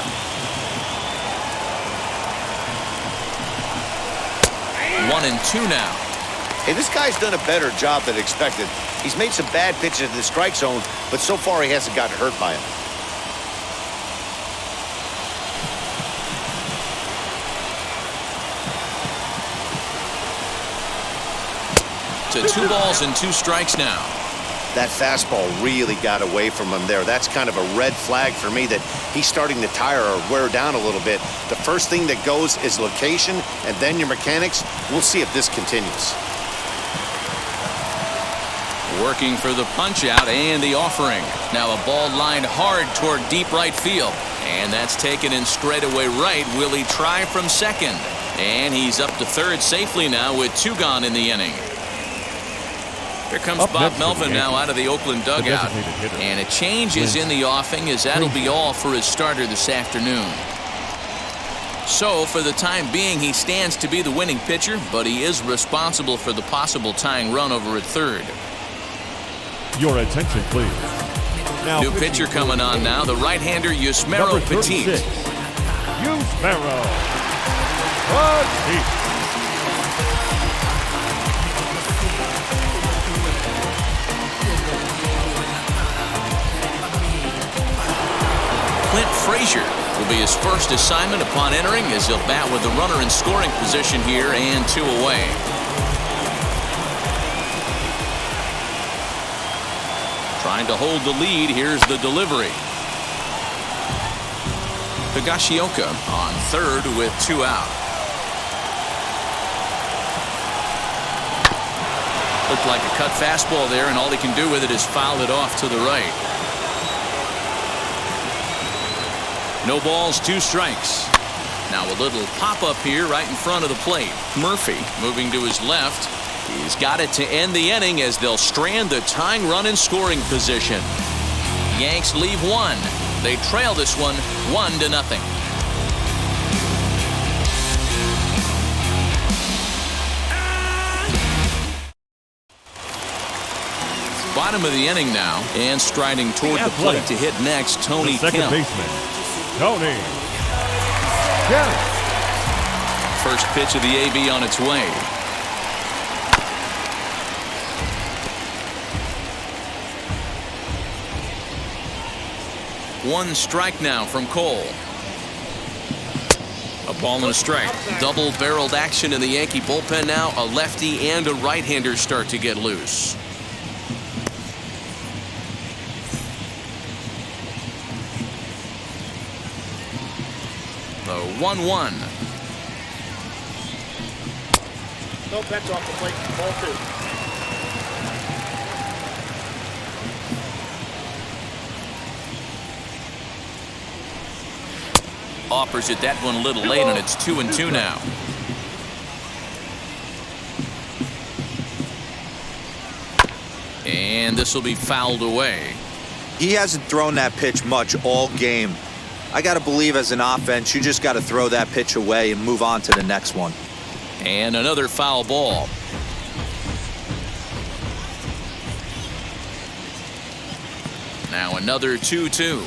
1-2 now. Hey, this guy's done a better job than expected. He's made some bad pitches in the strike zone, but so far he hasn't gotten hurt by him. To 2 balls and 2 strikes now. That fastball really got away from him there. That's kind of a red flag for me that he's starting to tire or wear down a little bit. The first thing that goes is location and then your mechanics. We'll see if this continues. Working for the punch out and the offering. Now a ball lined hard toward deep right field. And that's taken in straightaway right. Will he try from second? And he's up to third safely now with 2 gone in the inning. Here comes Bob Melvin now out of the Oakland dugout. And a change is in the offing as that'll be all for his starter this afternoon. So for the time being, he stands to be the winning pitcher, but he is responsible for the possible tying run over at third. Your attention, please. Now, new pitcher coming on now, the right-hander Yusmeiro Petit. Yusmeiro Petit. Clint Frazier will be his first assignment upon entering as he'll bat with the runner in scoring position here and 2 away. Trying to hold the lead. Here's the delivery. Higashioka on third with 2 out. Looked like a cut fastball there, and all he can do with it is foul it off to the right. No balls, 2 strikes. Now a little pop-up here right in front of the plate. Murphy moving to his left. He's got it to end the inning as they'll strand the tying run in scoring position. Yanks leave 1. They trail this one 1-0. Bottom of the inning now, and striding toward the plate to hit next, Tony Kemp. Second baseman, Tony Kemp. First pitch of the AB on its way. One strike now from Cole. A ball and a strike. Double-barreled action in the Yankee bullpen now. A lefty and a right-hander start to get loose. The 1-1. No, that's off the plate. Ball 2. Offers it that one a little late, and it's 2-2 now. And this will be fouled away. He hasn't thrown that pitch much all game. I got to believe as an offense, you just got to throw that pitch away and move on to the next one. And another foul ball. Now another 2-2.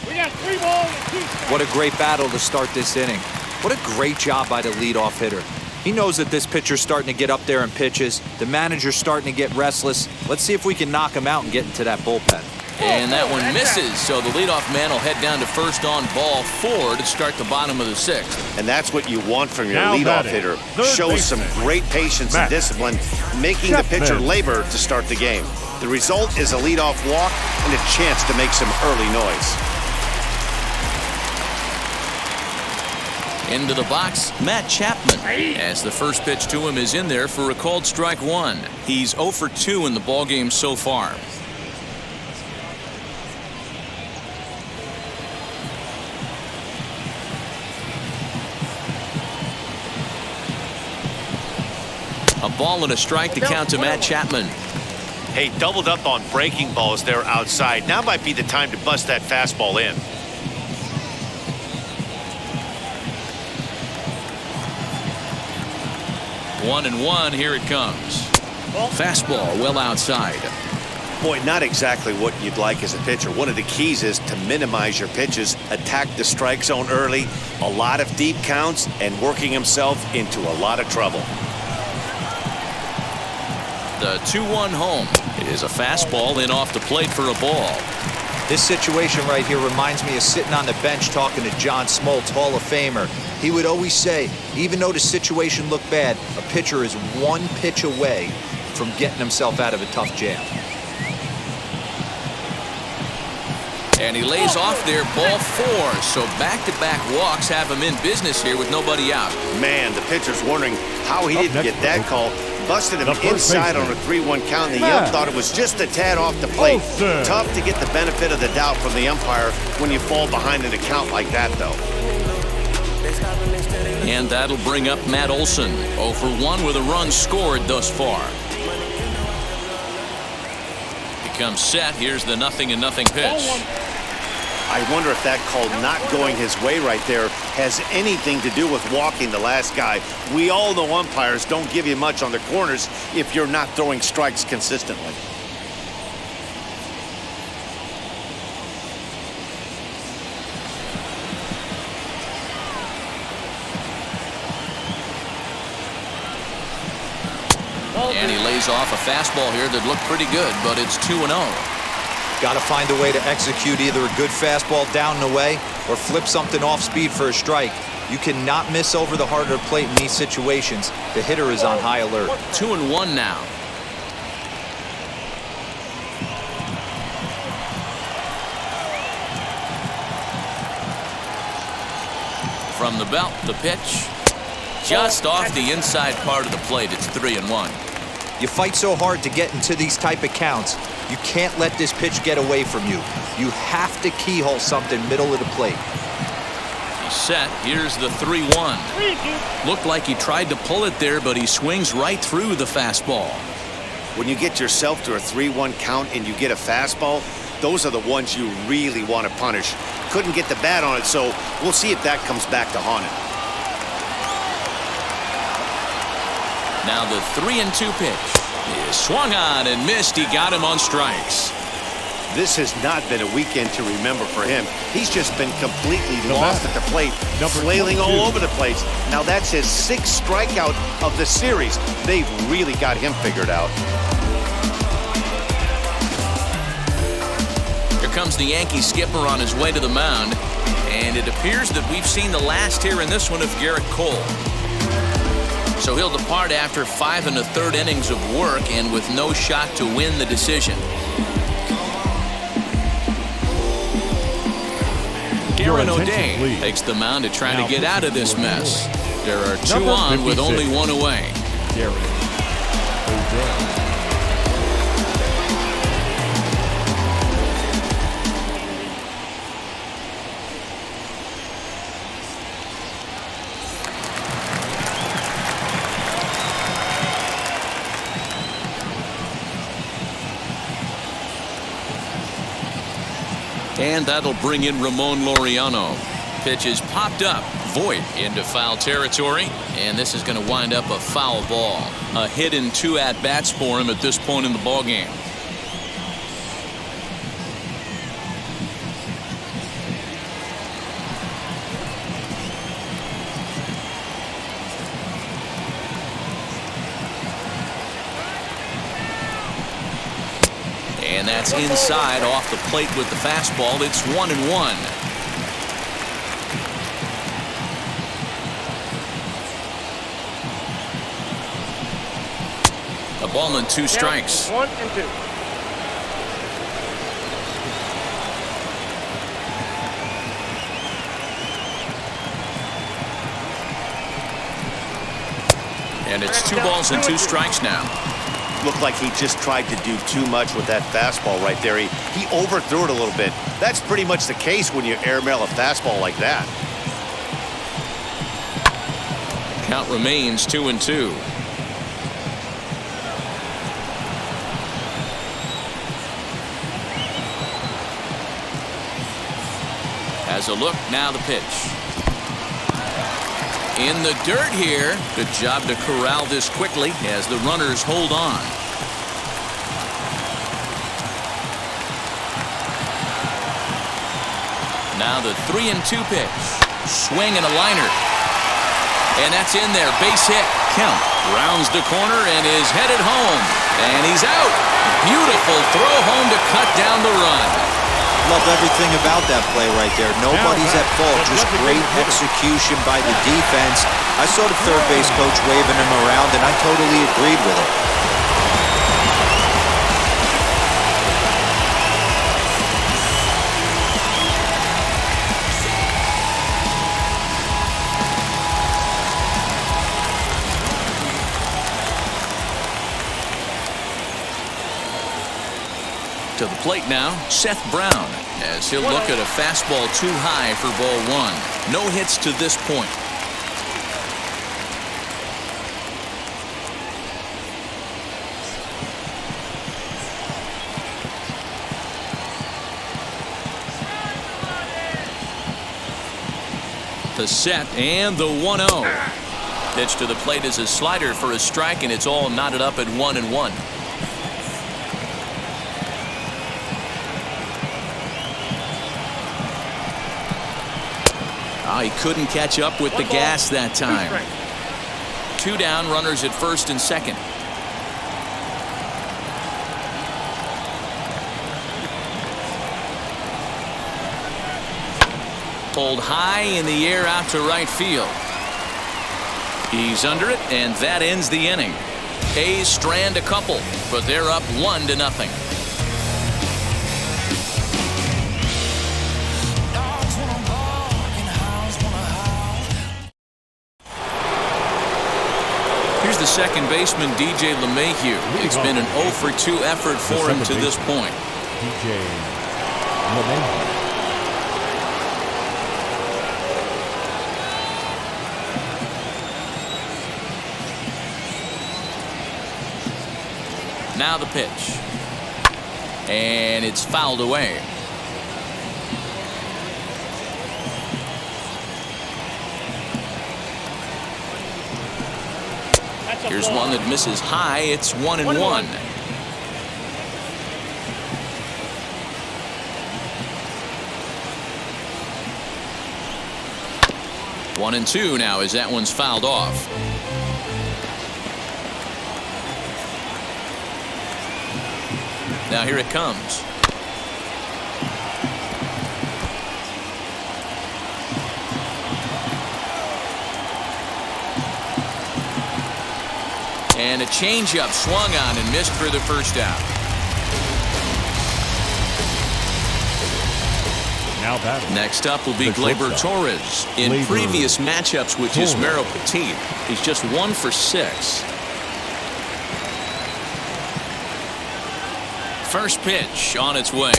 We got 3 balls and 2 strikes. What a great battle to start this inning. What a great job by the leadoff hitter. He knows that this pitcher's starting to get up there in pitches. The manager's starting to get restless. Let's see if we can knock him out and get into that bullpen. And that one misses, so the leadoff man will head down to first on ball 4 to start the bottom of the 6th. And that's what you want from your Now leadoff batting, hitter. third Shows some baseman, great patience Matt and discipline, making the pitcher Chapman. labor to start the game. The result is a leadoff walk and a chance to make some early noise. Into the box, Matt Chapman, as the first pitch to him is in there for a called strike 1. He's 0 for 2 in the ballgame so far. A ball and a strike to count to Matt Chapman. Hey, doubled up on breaking balls there outside. Now might be the time to bust that fastball in. One and one, here it comes. Fastball well outside. Boy, not exactly what you'd like as a pitcher. One of the keys is to minimize your pitches, attack the strike zone early, a lot of deep counts, and working himself into a lot of trouble. The 2-1 home. It is a fastball in off the plate for a ball. This situation right here reminds me of sitting on the bench talking to John Smoltz, Hall of Famer. He would always say, even though the situation looked bad, a pitcher is 1 pitch away from getting himself out of a tough jam. And he lays off there, ball 4. So back-to-back walks have him in business here with nobody out. Man, the pitcher's wondering how he didn't get that call. Busted him The first inside on baseman, a 3-1 count, and the Matt ump thought it was just a tad off the plate. Olsen. Tough to get the benefit of the doubt from the umpire when you fall behind in a count like that, though. And that'll bring up Matt Olson. 0 for 1 with a run scored thus far. He comes set. Here's the 0-0 pitch. I wonder if that call not going his way right there has anything to do with walking the last guy. We all know umpires don't give you much on the corners if you're not throwing strikes consistently. And he lays off a fastball here that looked pretty good, but it's 2-0. Got to find a way to execute either a good fastball down and away or flip something off speed for a strike. You cannot miss over the harder plate in these situations. The hitter is on high alert. 2-1 now. From the belt, the pitch. Just off the inside part of the plate. It's 3-1. You fight so hard to get into these type of counts. You can't let this pitch get away from you. You have to keyhole something middle of the plate. He's set. Here's the 3-1. Looked like he tried to pull it there, but he swings right through the fastball. When you get yourself to a 3-1 count and you get a fastball, those are the ones you really want to punish. Couldn't get the bat on it, so we'll see if that comes back to haunt him. Now the 3-2 pitch is swung on and missed. He got him on strikes. This has not been a weekend to remember for him. He's just been completely lost at the plate, flailing all over the place. Now that's his 6th strikeout of the series. They've really got him figured out. Here comes the Yankee skipper on his way to the mound, and it appears that we've seen the last here in this one of Garrett Cole. So he'll depart after 5 1/3 innings of work and with no shot to win the decision. Darren O'Day takes the mound to try to get out of this mess. There are 2 on with only 1 away. Darren O'Day. And that'll bring in Ramon Laureano. Pitch is popped up. Voit into foul territory. And this is going to wind up a foul ball. A hit in 2 at-bats for him at this point in the ballgame. That's inside off the plate with the fastball. It's 1-1. A ball and 2 strikes. 1-2. And it's 2 balls and 2 strikes now. Looked like he just tried to do too much with that fastball right there. He overthrew it a little bit. That's pretty much the case when you airmail a fastball like that. Count remains 2-2. As a look, now the pitch. In the dirt here. Good job to corral this quickly as the runners hold on. Now the 3-2 pitch. Swing and a liner. And that's in there. Base hit. Count. Rounds the corner and is headed home. And he's out. Beautiful throw home to cut down the run. Love everything about that play right there. Nobody's at fault. Just great execution by the defense. I saw the third base coach waving him around, and I totally agreed with it. To the plate now, Seth Brown, as he'll look at a fastball too high for ball 1. No hits to this point. The set and the 1-0. Pitch to the plate is a slider for a strike, and it's all knotted up at 1-1. He couldn't catch up with the gas that time. 2 down, runners at first and second. Pulled high in the air out to right field. He's under it, and that ends the inning. A's strand a couple, but they're up 1-0. Here's the second baseman, DJ LeMahieu. It's been an 0 for 2 effort for him to this point. DJ LeMahieu. Now the pitch. And it's fouled away. Here's one that misses high. It's 1-1. 1-2 now as that one's fouled off. Now here it comes. And a changeup swung on and missed for the first out. Now batting. Next up will be Gleyber Torres. In previous matchups with Yusmeiro Petit, he's just 1 for 6. First pitch on its way.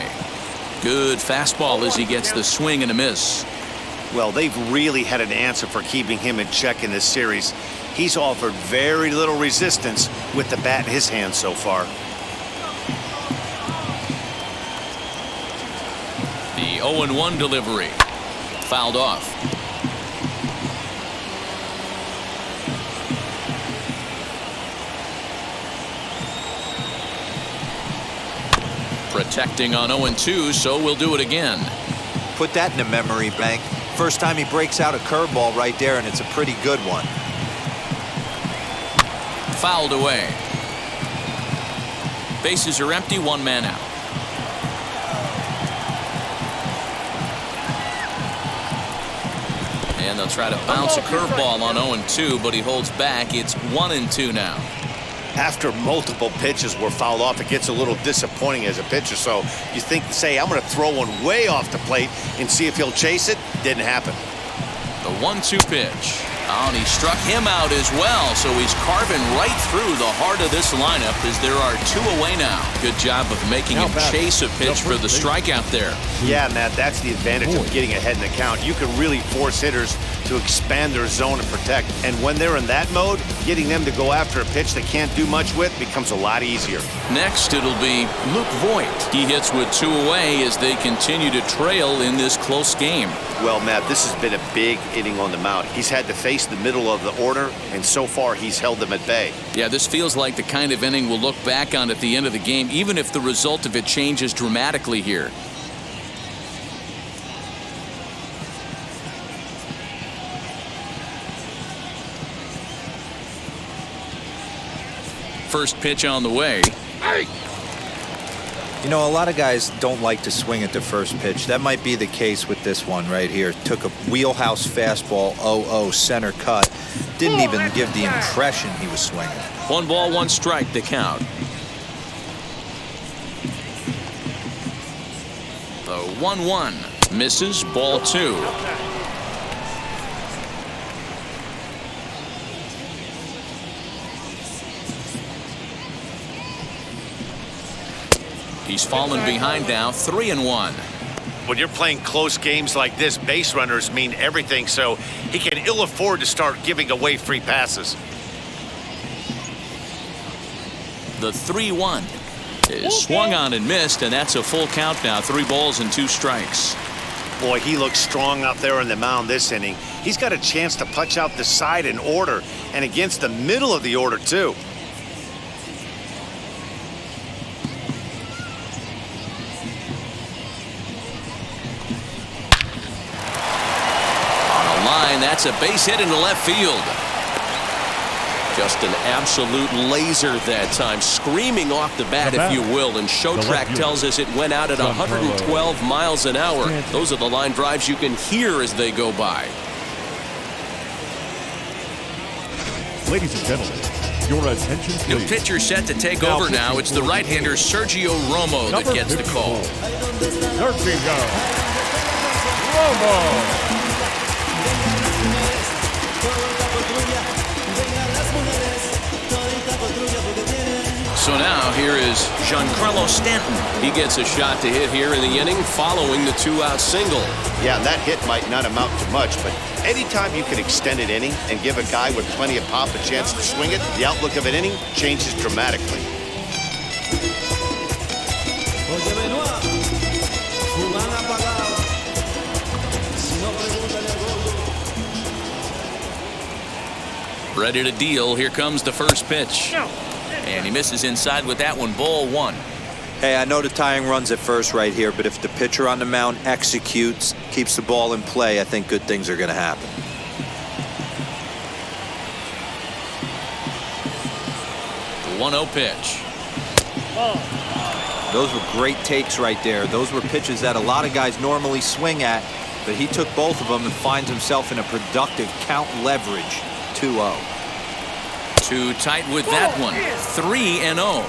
Good fastball as he gets the swing and a miss. Well, they've really had an answer for keeping him in check in this series. He's offered very little resistance with the bat in his hand so far. The 0-1 delivery. Fouled off. Protecting on 0-2, so we'll do it again. Put that in the memory bank. First time he breaks out a curveball right there, and it's a pretty good one. Fouled away. Bases are empty, 1 man out. And they'll try to bounce a curveball on 0-2, but he holds back. It's 1-2 now. After multiple pitches were fouled off, it gets a little disappointing as a pitcher. So you think, say, I'm going to throw one way off the plate and see if he'll chase it. Didn't happen. The 1-2 pitch. Oh, and he struck him out as well, so he's carving right through the heart of this lineup as there are 2 away now. Good job of making him chase a pitch for the strikeout there. Yeah, Matt, that's the advantage of getting ahead in the count. You can really force hitters to expand their zone and protect. And when they're in that mode, getting them to go after a pitch they can't do much with becomes a lot easier. Next, it'll be Luke Voigt. He hits with 2 away as they continue to trail in this close game. Well, Matt, this has been a big inning on the mound. He's had to face the middle of the order, and so far he's held them at bay. Yeah, this feels like the kind of inning we'll look back on at the end of the game, even if the result of it changes dramatically here. First pitch on the way. You know, a lot of guys don't like to swing at the first pitch. That might be the case with this one right here. Took a wheelhouse fastball, 0-0 center cut. Didn't even give the impression he was swinging. 1 ball, 1 strike, the count. The 1-1 misses, ball 2. He's fallen behind now, 3-1. When you're playing close games like this, base runners mean everything, so he can ill afford to start giving away free passes. The 3-1 is swung on and missed, and that's a full count now. 3 balls and 2 strikes. Boy, he looks strong out there on the mound this inning. He's got a chance to punch out the side in order, and against the middle of the order, too. That's a base hit into left field. Just an absolute laser that time, screaming off the bat, if you will. And ShowTrack tells us it went out at 112 miles an hour. Those are the line drives you can hear as they go by. Ladies and gentlemen, your attention please. New pitcher set to take over now. It's the right-hander Sergio Romo that gets the call. Sergio Romo. So now here is Giancarlo Stanton. He gets a shot to hit here in the inning following the 2-out single. Yeah, that hit might not amount to much, but anytime you can extend an inning and give a guy with plenty of pop a chance to swing it, the outlook of an inning changes dramatically. Ready to deal. Here comes the first pitch. And he misses inside with that one. Ball 1. Hey, I know the tying run's at first right here, but if the pitcher on the mound executes, keeps the ball in play, I think good things are going to happen. The 1-0 pitch. Those were great takes right there. Those were pitches that a lot of guys normally swing at, but he took both of them and finds himself in a productive count leverage. 2-0. Too tight with that one. 3-0.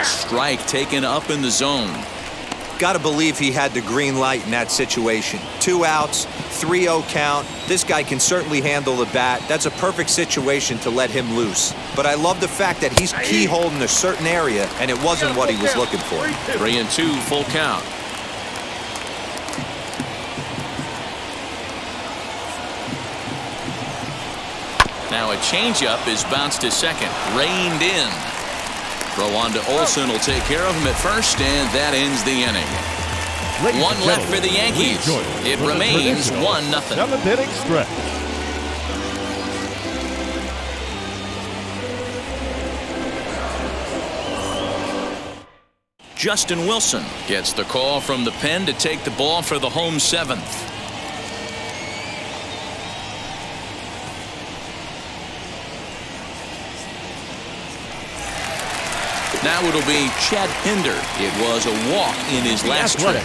Strike taken up in the zone. Got to believe he had the green light in that situation. 2 outs, 3-0 count. This guy can certainly handle the bat. That's a perfect situation to let him loose. But I love the fact that he's keyholed in a certain area, and it wasn't what he was looking for. 3-2, full count. Now a changeup is bounced to second, reined in. Throw on to Olsen will take care of him at first, and that ends the inning. One left for the Yankees. It remains 1-0. 7th-inning stretch. Justin Wilson gets the call from the pen to take the ball for the home 7th. Now it'll be Chad Pinder. It was a walk in his last trip.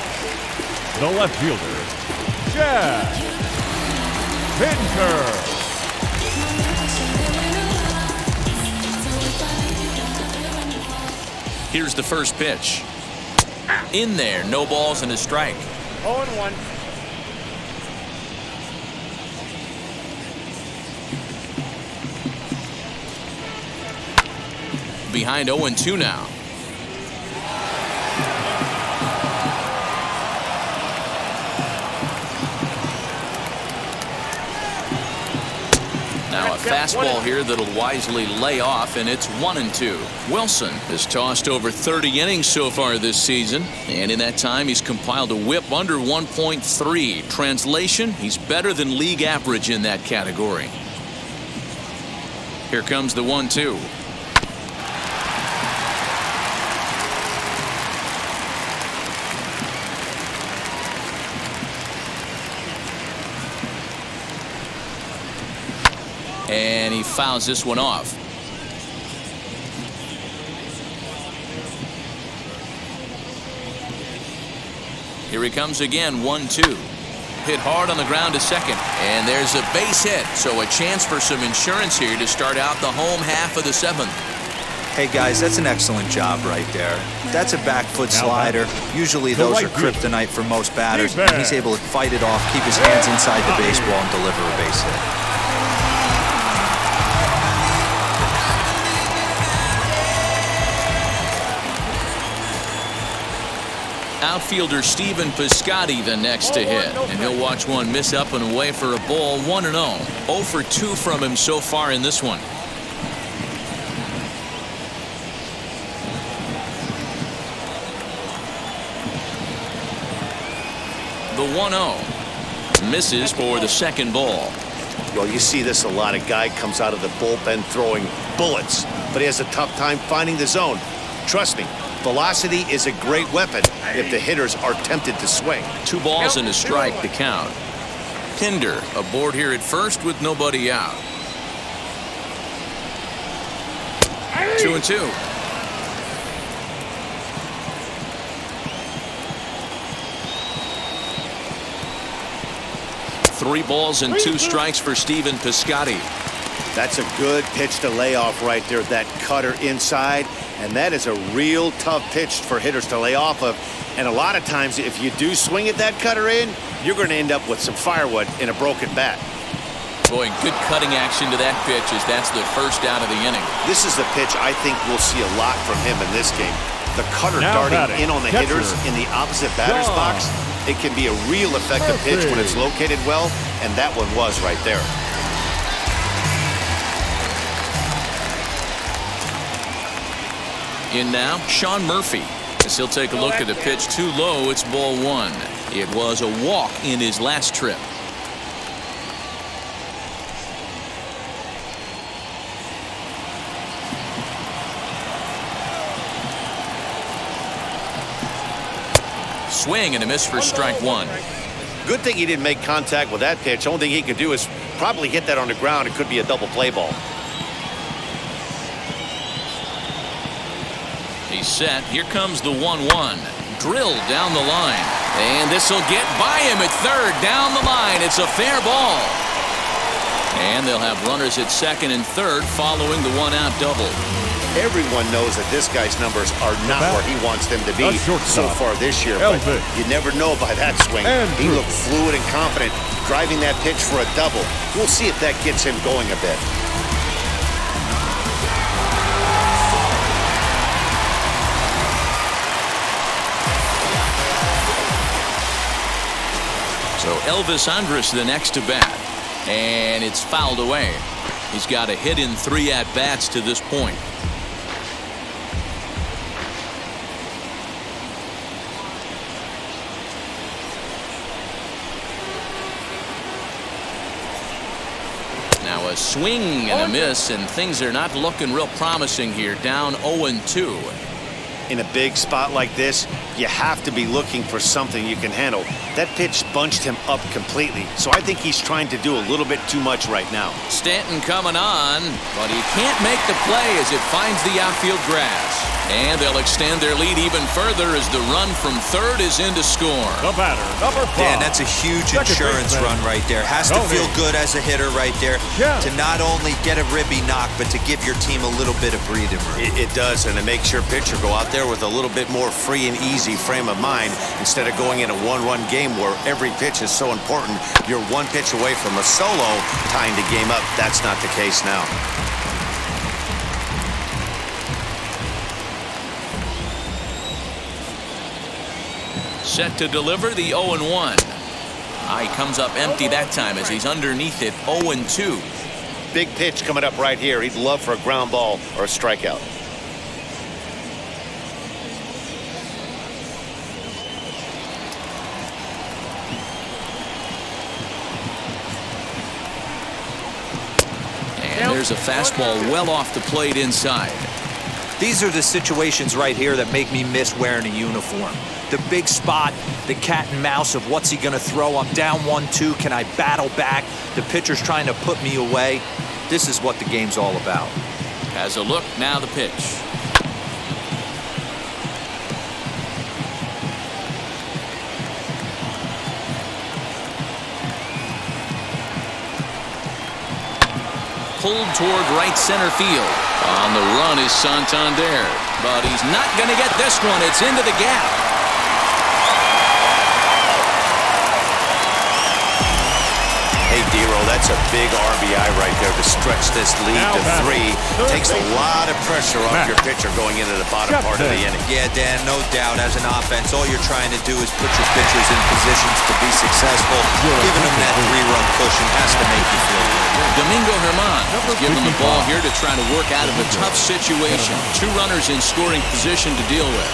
The left fielder, Chad Pinder. Here's the first pitch. In there, no balls and a strike. 0-1. Behind 0-2 now. Now a fastball here that'll wisely lay off, and it's 1-2. Wilson has tossed over 30 innings so far this season, and in that time he's compiled a whip under 1.3. Translation, he's better than league average in that category. Here comes the 1-2. And he fouls this one off. Here he comes again, 1-2. Hit hard on the ground to second. And there's a base hit, so a chance for some insurance here to start out the home half of the seventh. Hey guys, that's an excellent job right there. That's a back foot slider. Usually those are kryptonite for most batters. And he's able to fight it off, keep his hands inside the baseball, and deliver a base hit. Outfielder Stephen Piscotty the next to hit, and he'll watch one miss up and away for a ball. 1-0. 0 for 2 from him so far in this one. The 1-0 misses for the second ball. Well, you see this a lot. A guy comes out of the bullpen throwing bullets, but he has a tough time finding the zone. Trust me, velocity is a great weapon if the hitters are tempted to swing. 2 balls and a strike to count. Pinder aboard here at first with nobody out. 2-2. Three balls and 2 strikes for Stephen Piscotty. That's a good pitch to lay off right there, that cutter inside. And that is a real tough pitch for hitters to lay off of. And a lot of times, if you do swing at that cutter in, you're going to end up with some firewood in a broken bat. Boy, good cutting action to that pitch as that's the first out of the inning. This is the pitch I think we'll see a lot from him in this game. The cutter darting in on the hitters in the opposite batter's box. It can be a real effective pitch when it's located well, and that one was right there. In now, Sean Murphy. As he'll take a look at the pitch too low, it's ball 1. It was a walk in his last trip. Swing and a miss for strike 1. Good thing he didn't make contact with that pitch. Only thing he could do is probably hit that on the ground. It could be a double play ball. He's set. Here comes the 1-1. Drilled down the line. And this will get by him at third. Down the line. It's a fair ball. And they'll have runners at second and third following the 1-out double. Everyone knows that this guy's numbers are not where he wants them to be so far this year. But you never know by that swing. He looked fluid and confident driving that pitch for a double. We'll see if that gets him going a bit. So Elvis Andrus the next to bat, and it's fouled away. He's got a hit in 3 at-bats to this point. Now a swing and a miss, and things are not looking real promising here. Down 0-2. in a big spot like this, you have to be looking for something you can handle. That pitch bunched him up completely, so I think he's trying to do a little bit too much right now. Stanton coming on, but he can't make the play as it finds the outfield grass. And they'll extend their lead even further as the run from third is in to score. The batter, number 5. Dan, that's a huge Second insurance baseman. run right there. Has to feel good as a hitter right there to not only get a ribby knock, but to give your team a little bit of breathing room. It does, and it makes your pitcher go out there with a little bit more free and easy frame of mind instead of going in a one-run game where every pitch is so important. You're one pitch away from a solo tying the game up. That's not the case now. Set to deliver the 0-1. He comes up empty that time as he's underneath it, 0-2. Big pitch coming up right here. He'd love for a ground ball or a strikeout. And there's a fastball well off the plate inside. These are the situations right here that make me miss wearing a uniform. The big spot, the cat and mouse of what's he going to throw. I'm down 1-2. Can I battle back? The pitcher's trying to put me away. This is what the game's all about. Has a look, now the pitch. Pulled toward right center field. On the run is Santander, but he's not going to get this one. It's into the gap. Hey, Dero, that's a big RBI right there to stretch this lead to 3. Takes a lot of pressure off your pitcher going into the bottom part of the inning. Yeah, Dan, no doubt. As an offense, all you're trying to do is put your pitchers in positions to be successful. Giving them that 3-run cushion has to make you feel good. Domingo Germán is given the ball here to try to work out of a tough situation. 2 runners in scoring position to deal with.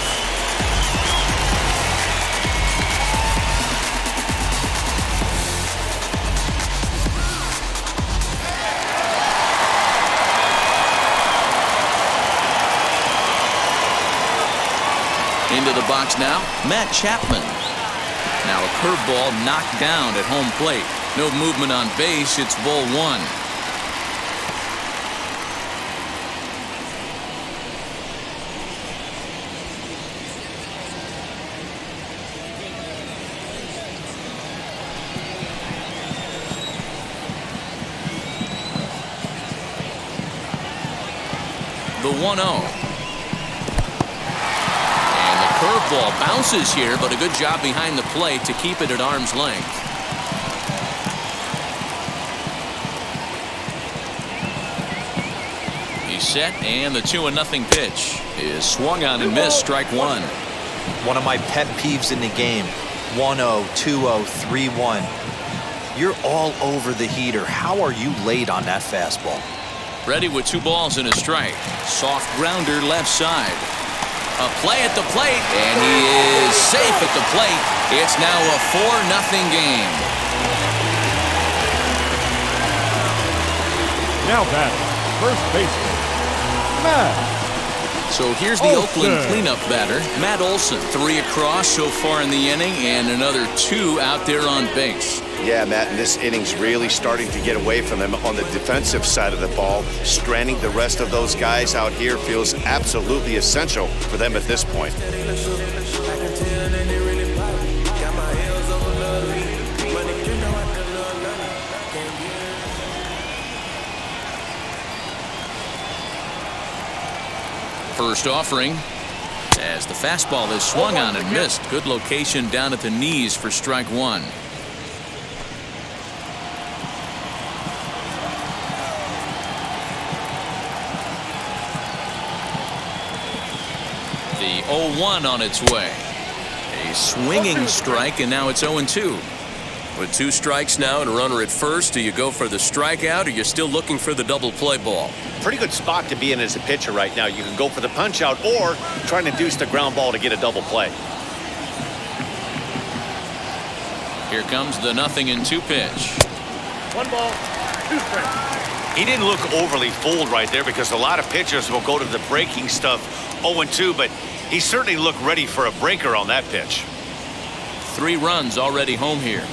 Into the box now, Matt Chapman. Now a curveball knocked down at home plate. No movement on base, it's ball 1. The 1-0. Curveball bounces here, but a good job behind the plate to keep it at arm's length. He's set, and the 2-0 pitch is swung on and missed, strike 1. One of my pet peeves in the game. 1-0, 2-0, 3-1. You're all over the heater. How are you late on that fastball? Ready with 2 balls and a strike. Soft grounder left side. A play at the plate, and he is safe at the plate. It's now a 4-0 game. Now batting, first baseman, Matt. So here's the Oakland cleanup batter, Matt Olson. 3 across so far in the inning, and another 2 out there on base. Yeah, Matt, and this inning's really starting to get away from him on the defensive side of the ball. Stranding the rest of those guys out here feels absolutely essential for them at this point. First offering as the fastball is swung on and missed. Good location down at the knees for strike 1. The 0-1 on its way. A swinging strike, and now it's 0-2. With 2 strikes now and a runner at first, do you go for the strikeout, or you're still looking for the double play ball? Pretty good spot to be in as a pitcher right now. You can go for the punch out or try to induce the ground ball to get a double play. Here comes the 0-2 pitch. 1 ball, 2 strikes. He didn't look overly fooled right there because a lot of pitchers will go to the breaking stuff 0-2, but he certainly looked ready for a breaker on that pitch. 3 runs already home here.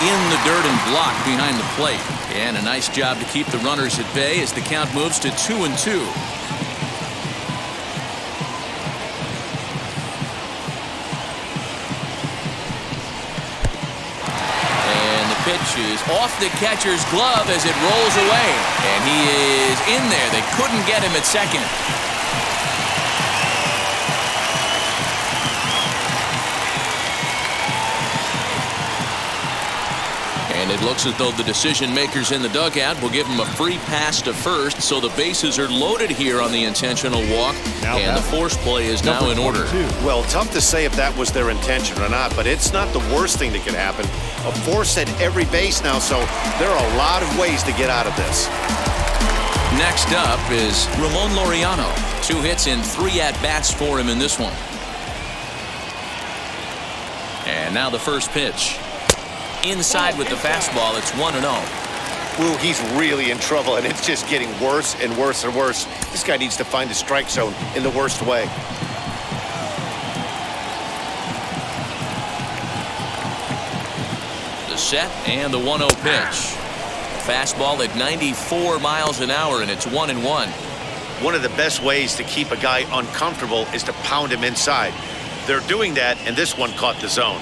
In the dirt and blocked behind the plate. And a nice job to keep the runners at bay as the count moves to 2-2. Pitch is off the catcher's glove as it rolls away. And he is in there. They couldn't get him at second. And it looks as though the decision makers in the dugout will give him a free pass to first, so the bases are loaded here on the intentional walk, and the force play is now in order. Well, tough to say if that was their intention or not, but it's not the worst thing that could happen. A force at every base now, so there are a lot of ways to get out of this. Next up is Ramon Laureano. 2 hits in 3 at-bats for him in this one. And now the first pitch. Inside with the fastball, it's 1-0. Ooh, he's really in trouble, and it's just getting worse and worse and worse. This guy needs to find the strike zone in the worst way. The set and the 1-0 pitch. Fastball at 94 miles an hour, and it's 1-1. One of the best ways to keep a guy uncomfortable is to pound him inside. They're doing that, and this one caught the zone.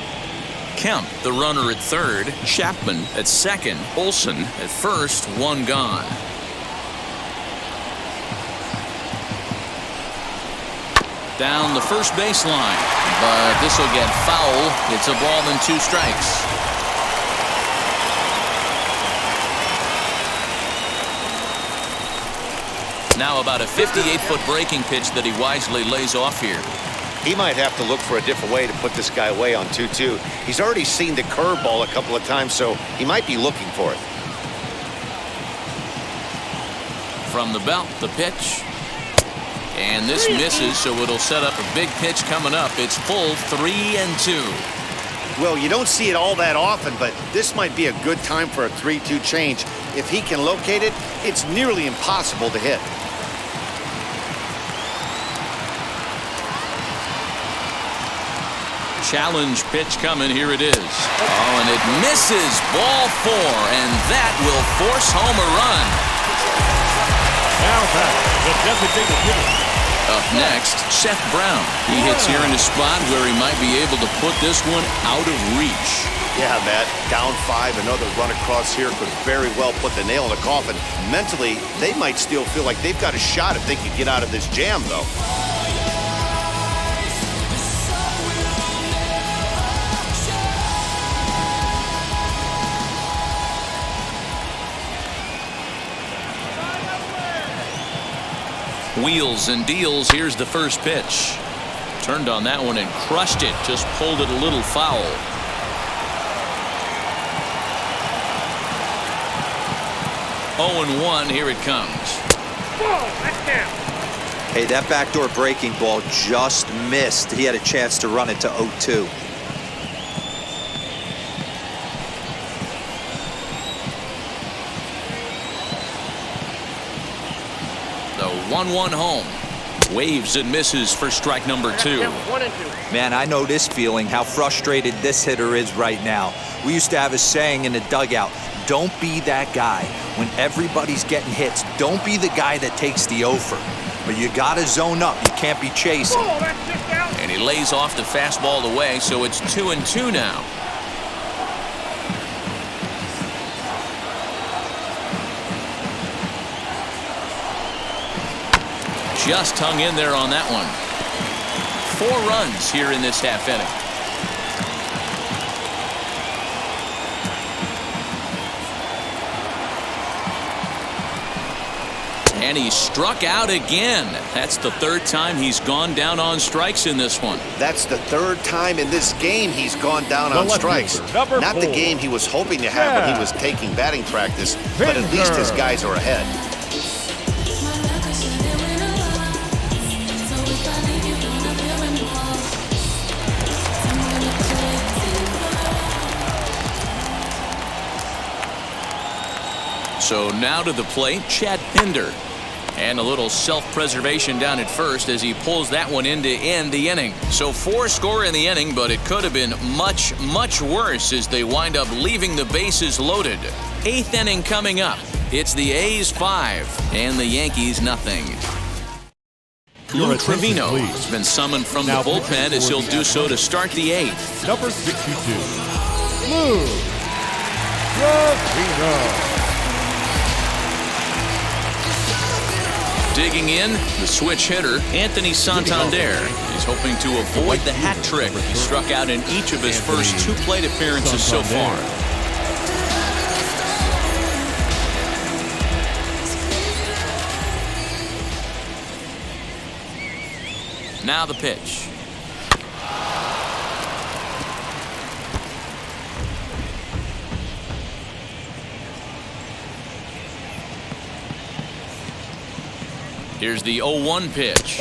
Kemp, the runner at third. Chapman at second. Olson at first. 1 gone. Down the first baseline, but this will get foul. It's a ball and 2 strikes. Now about a 58-foot breaking pitch that he wisely lays off here. He might have to look for a different way to put this guy away on 2-2. He's already seen the curveball a couple of times, so he might be looking for it. From the belt, the pitch. And this misses, so it'll set up a big pitch coming up. It's full 3-2. Well, you don't see it all that often, but this might be a good time for a 3-2 change. If he can locate it, it's nearly impossible to hit. Challenge pitch coming. Here it is. Oh, and it misses. Ball 4, and that will force home a run. Now back, the designated hitter. Up next, Seth Brown. He hits here in a spot where he might be able to put this one out of reach. Yeah, Matt, down 5, another run across here could very well put the nail in the coffin. Mentally, they might still feel like they've got a shot if they could get out of this jam, though. Wheels and deals. Here's the first pitch. Turned on that one and crushed it. Just pulled it a little foul. Oh, and 1. Here it comes. Hey, that backdoor breaking ball just missed. He had a chance to run it to 0-2. The 1-1 home. Waves and misses for strike number 2. Man, I know this feeling, how frustrated this hitter is right now. We used to have a saying in the dugout, don't be that guy. When everybody's getting hits, don't be the guy that takes the offer. But you got to zone up. You can't be chasing. And he lays off the fastball away, so it's 2-2 now. Just hung in there on that one. 4 runs here in this half inning. And he struck out again. That's the 3rd time he's gone down on strikes in this one. That's the 3rd time in this game he's gone down on strikes. Not the game he was hoping to have when he was taking batting practice, but at least his guys are ahead. So now to the plate, Chad Pinder. And a little self-preservation down at first as he pulls that one in to end the inning. So 4 score in the inning, but it could have been much, much worse as they wind up leaving the bases loaded. 8th inning coming up. It's the A's 5 and the Yankees nothing. Lou Trevino has been summoned from the bullpen as he'll do so to start the 8th. Number 62, Lou Trevino. Digging in, the switch hitter, Anthony Santander. He's hoping to avoid the hat trick he struck out in each of his first 2 plate appearances so far. Now the pitch. Here's the 0-1 pitch.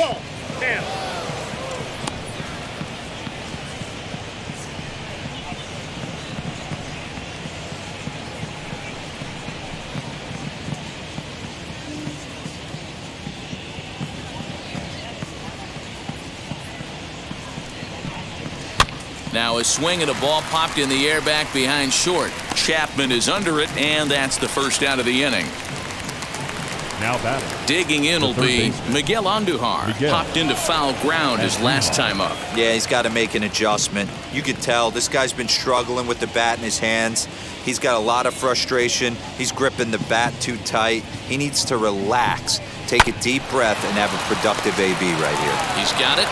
Now a swing and a ball popped in the air back behind short. Chapman is under it, and that's the first out of the inning. Now batting. Digging in will be Miguel Andujar. Popped into foul ground his last time up. Yeah, he's got to make an adjustment. You could tell this guy's been struggling with the bat in his hands. He's got a lot of frustration. He's gripping the bat too tight. He needs to relax, take a deep breath, and have a productive AB right here. He's got it.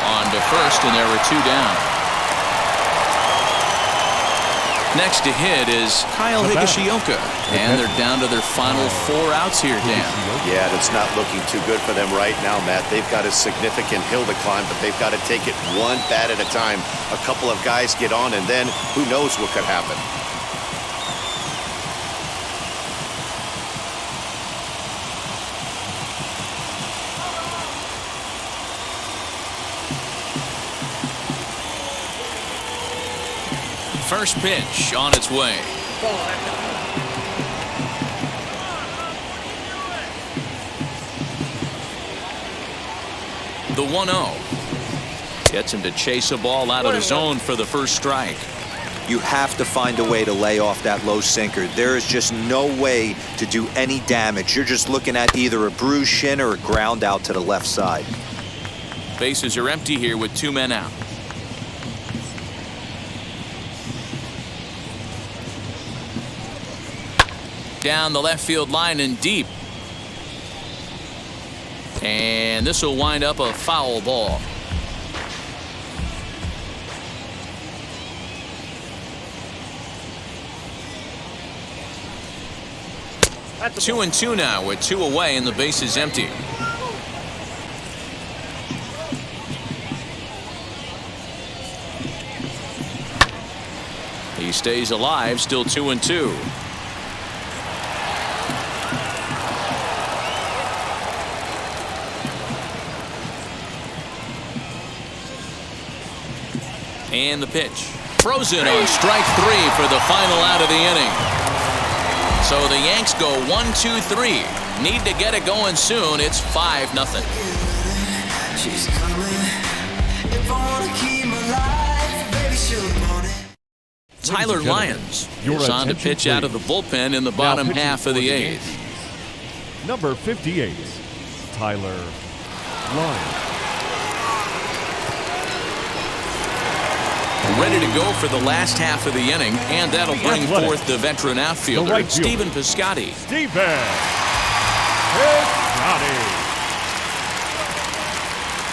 On to first, and there are 2 down. Next to hit is Kyle Higashioka, and they're down to their final 4 outs here, Dan. Yeah, that's not looking too good for them right now, Matt. They've got a significant hill to climb, but they've got to take it one bat at a time. A couple of guys get on, and then who knows what could happen. First pitch on its way. The 1-0. Gets him to chase a ball out of the zone for the first strike. You have to find a way to lay off that low sinker. There is just no way to do any damage. You're just looking at either a bruised shin or a ground out to the left side. Bases are empty here with 2 men out. Down the left field line and deep. And this will wind up a foul ball. That's 2-2 now with 2 away and the base is empty. He stays alive, still 2-2. And the pitch. Frozen on strike 3 for the final out of the inning. So the Yanks go 1-2-3. Need to get it going soon. It's 5-0. She's coming. If I wanna keep my life, baby, she'll want it. Tyler Lyons is on to pitch out of the bullpen in the bottom half of the 8th. Number 58, Tyler Lyons. Ready to go for the last half of the inning, and that'll bring forth the veteran outfielder, right Stephen Piscotty.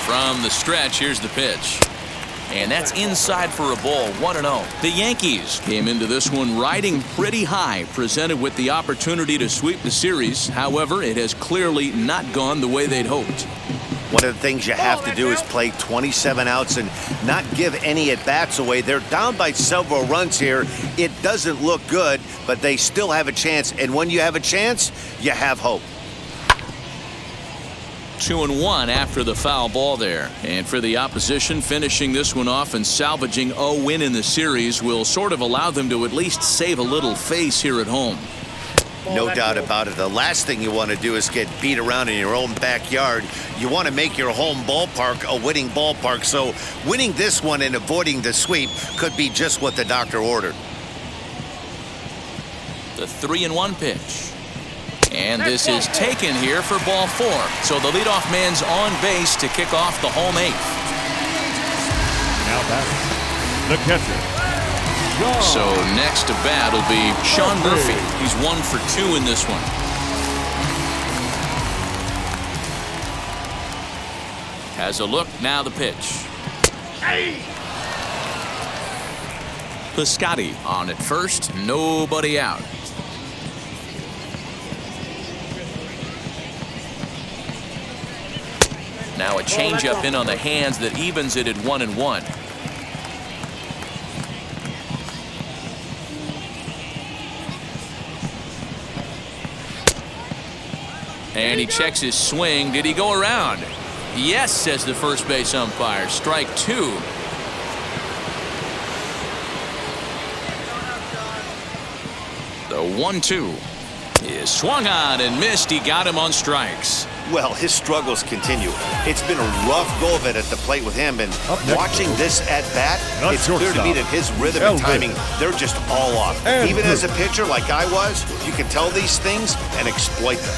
From the stretch, here's the pitch. And that's inside for a ball, 1-0. The Yankees came into this one riding pretty high, presented with the opportunity to sweep the series. However, it has clearly not gone the way they'd hoped. One of the things you have to do is play 27 outs and not give any at-bats away. They're down by several runs here. It doesn't look good, but they still have a chance. And when you have a chance, you have hope. 2-1 after the foul ball there. And for the opposition, finishing this one off and salvaging a win in the series will sort of allow them to at least save a little face here at home. No doubt about it. The last thing you want to do is get beat around in your own backyard. You want to make your home ballpark a winning ballpark. So winning this one and avoiding the sweep could be just what the doctor ordered. The 3-1 pitch. And this is taken here for ball 4. So the leadoff man's on base to kick off the home 8th. Now batting, the catcher. So next to bat will be Sean Murphy. He's 1 for 2 in this one. Has a look, now the pitch. Piscotty on at first, nobody out. Now a changeup in on the hands that evens it at 1-1. And he checks his swing. Did he go around? Yes, says the first base umpire. Strike 2. The 1-2 is swung on and missed. He got him on strikes. Well, his struggles continue. It's been a rough go of it at the plate with him, and watching this at bat, it's clear to me that his rhythm and timing, they're just all off. Even as a pitcher like I was, you can tell these things and exploit them.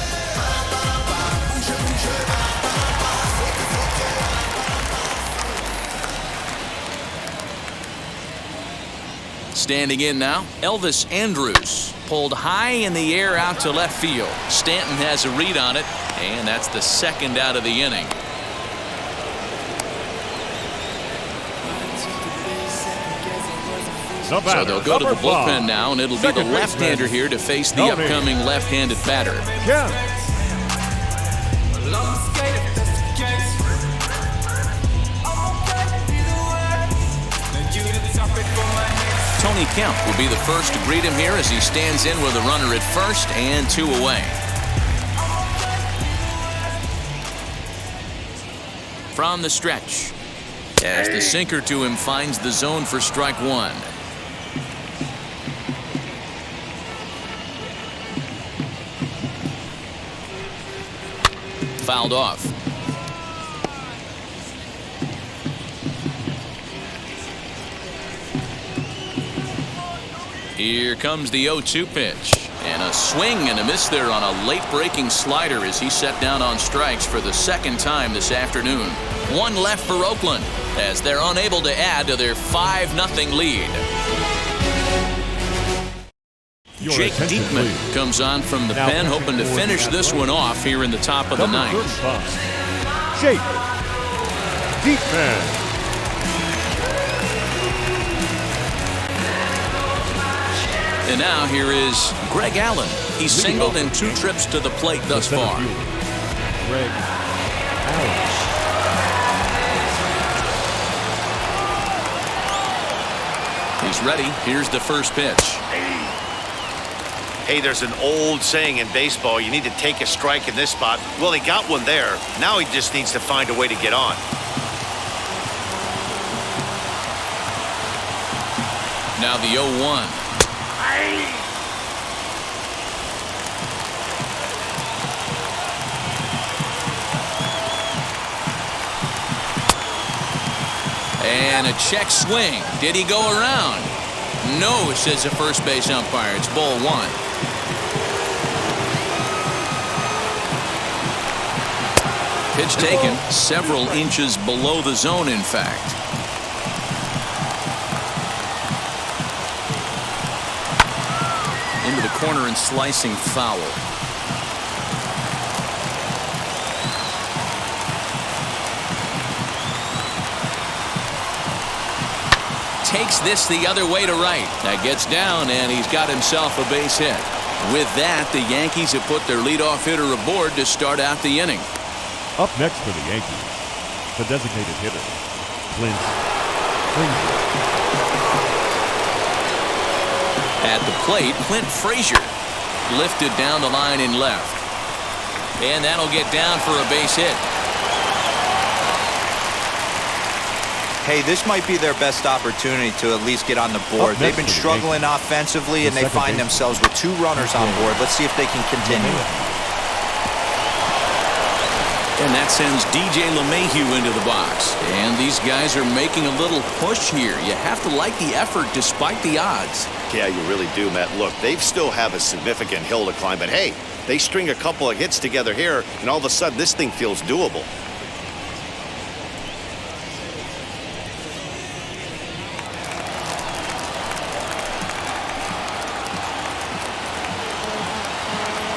Standing in now, Elvis Andrus. Pulled high in the air out to left field. Stanton has a read on it, and that's the second out of the inning. So they'll go to the bullpen now, and it'll be the left-hander here to face the upcoming left-handed batter. Tony Kemp will be the first to greet him here as he stands in with a runner at first and 2 away. From the stretch, as the sinker to him finds the zone for strike 1. Fouled off. Here comes the 0-2 pitch. And a swing and a miss there on a late breaking slider as he set down on strikes for the second time this afternoon. 1 left for Oakland as they're unable to add to their 5-0 lead. Jake Diekman comes on from the pen, hoping to finish this one off here in the top of the 9th. Jake Diekman. And now here is Greg Allen. He's singled in 2 trips to the plate thus far. Greg Allen. He's ready. Here's the first pitch. Hey, there's an old saying in baseball, you need to take a strike in this spot. Well, he got one there. Now he just needs to find a way to get on. Now the 0-1. And a check swing. Did he go around? No, says the first base umpire. It's ball 1. Pitch taken several inches below the zone, in fact. Into the corner and slicing foul. Takes this the other way to right. That gets down, and he's got himself a base hit. With that, the Yankees have put their leadoff hitter aboard to start out the inning. Up next for the Yankees, the designated hitter, Clint Frazier. At the plate, Clint Frazier lifted down the line in left. And that'll get down for a base hit. Hey, this might be their best opportunity to at least get on the board. They've been struggling offensively, and they find themselves with 2 runners on board. Let's see if they can continue. And that sends DJ LeMahieu into the box. And these guys are making a little push here. You have to like the effort despite the odds. Yeah, you really do, Matt. Look, they still have a significant hill to climb, but hey, they string a couple of hits together here, and all of a sudden this thing feels doable.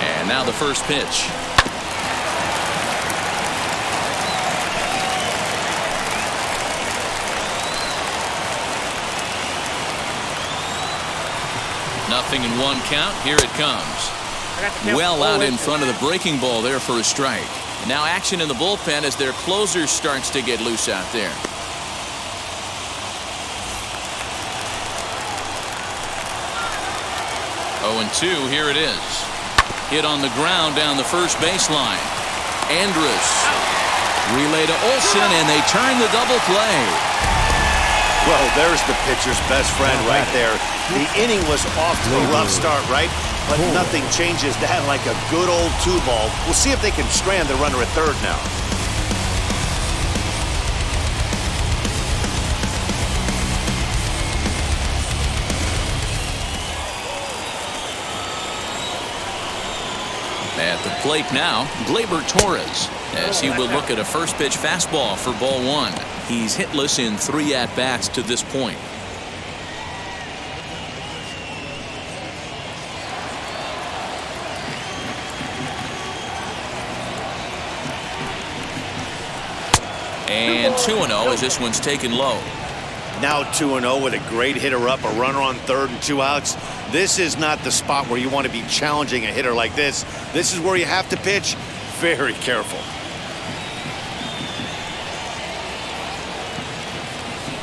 And now the first pitch. Nothing in 1 count. Here it comes. Well out in front of the breaking ball there for a strike. And now action in the bullpen as their closer starts to get loose out there. Oh, and 2. Here it is. Hit on the ground down the first baseline. Andrus. Relay to Olsen, and they turn the double play. Well, there's the pitcher's best friend right there. The inning was off to a rough start, right? But nothing changes that like a good old 2-ball. We'll see if they can strand the runner at third now. At the plate now, Gleyber Torres, as he will look at a first pitch fastball for ball 1. He's hitless in 3 at-bats to this point. And 2-0 as this one's taken low. Now 2-0 with a great hitter up, a runner on third and 2 outs. This is not the spot where you want to be challenging a hitter like this. This is where you have to pitch very careful.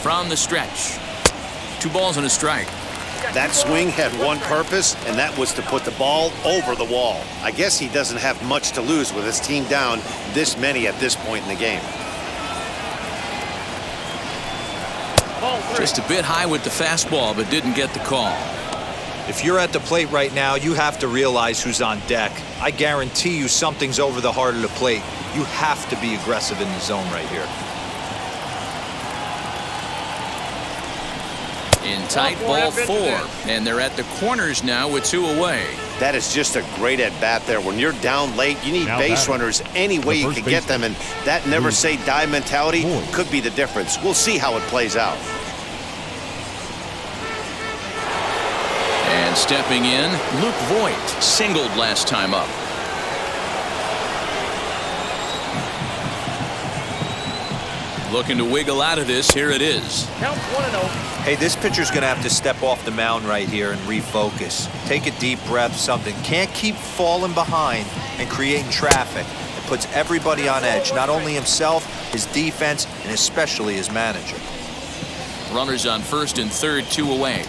From the stretch. 2 balls and a strike. That swing had one purpose, and that was to put the ball over the wall. I guess he doesn't have much to lose with his team down this many at this point in the game. Just a bit high with the fastball, but didn't get the call. If you're at the plate right now, you have to realize who's on deck. I guarantee you something's over the heart of the plate. You have to be aggressive in the zone right here. In tight, ball 4, and they're at the corners now with 2 away. That is just a great at-bat there. When you're down late, you need base runners any way you can get them, and that never-say-die mentality could be the difference. We'll see how it plays out. And stepping in, Luke Voigt singled last time up. Looking to wiggle out of this. Here it is. Count 1-0. Hey, this pitcher's going to have to step off the mound right here and refocus. Take a deep breath, something. Can't keep falling behind and creating traffic. It puts everybody on edge, not only himself, his defense, and especially his manager. Runners on first and third, 2 away.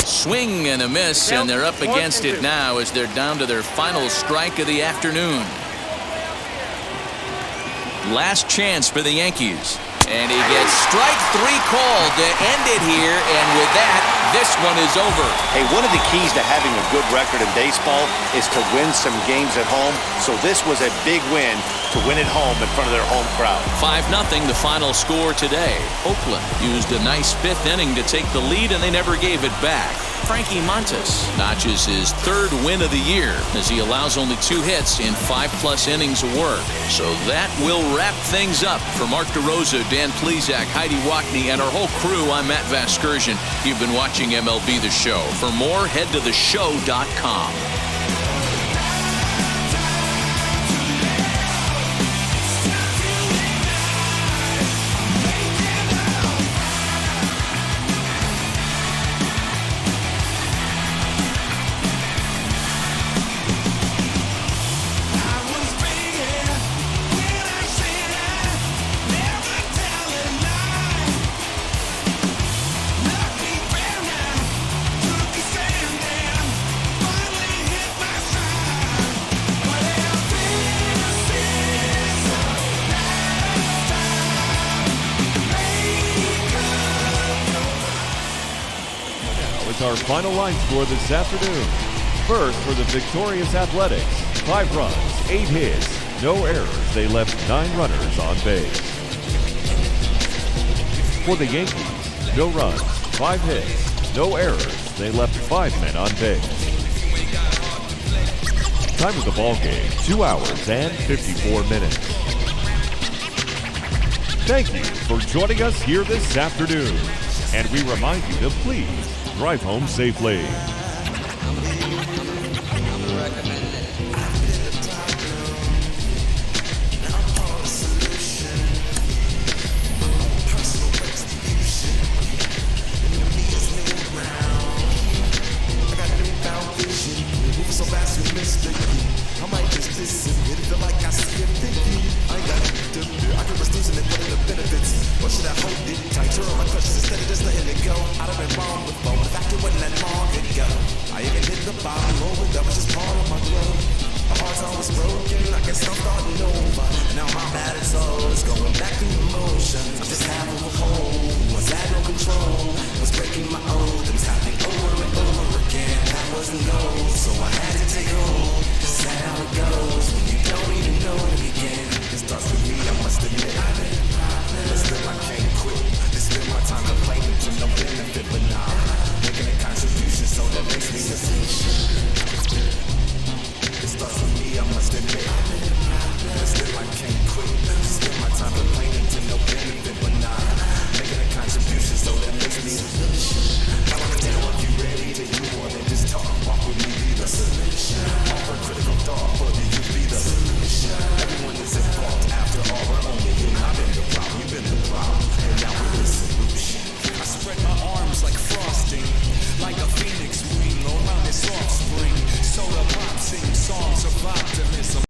Swing and a miss, and they're up against it now as they're down to their final strike of the afternoon. Last chance for the Yankees. And he gets strike 3 called to end it here, and with that, this one is over. Hey, one of the keys to having a good record in baseball is to win some games at home. So this was a big win to win at home in front of their home crowd. 5-0 the final score today. Oakland used a nice 5th inning to take the lead, and they never gave it back. Frankie Montas notches his 3rd win of the year as he allows only 2 hits in 5+ innings of work. So that will wrap things up. For Mark DeRosa, Dan Plesac, Heidi Wackney, and our whole crew, I'm Matt Vasgersian. You've been watching MLB The Show. For more, head to theshow.com. our final line score this afternoon. First, for the victorious Athletics, 5 runs, 8 hits, no errors. They left 9 runners on base. For the Yankees, no runs, 5 hits, no errors. They left 5 men on base. Time of the ball game, 2 hours and 54 minutes. Thank you for joining us here this afternoon. And we remind you to please drive home safely. So fast you missed it. I might just disappear. Feel like I see it thinking. I ain't got to do. I can reduce it and put in the benefits. Or should I hold it tight? Turn on my clutches instead of just letting it go. I'd have been wrong before. The fact it wasn't that long ago. I even hit the bottom over. That was just part of my glow. My heart's always broken. I guess I'm starting over. Now my bad is all is going back through the motions. I'm just half of a whole. Was had no control. Was breaking my old. It was happening over and over again. That wasn't gold, so I had to take hold. That's how it goes when you don't even know to begin. It starts with me, I must admit. But still I can't quit. They spend my time complaining to no benefit, but nah, making a contribution, so that makes me essential. It starts with me, I must admit. But still I can't quit.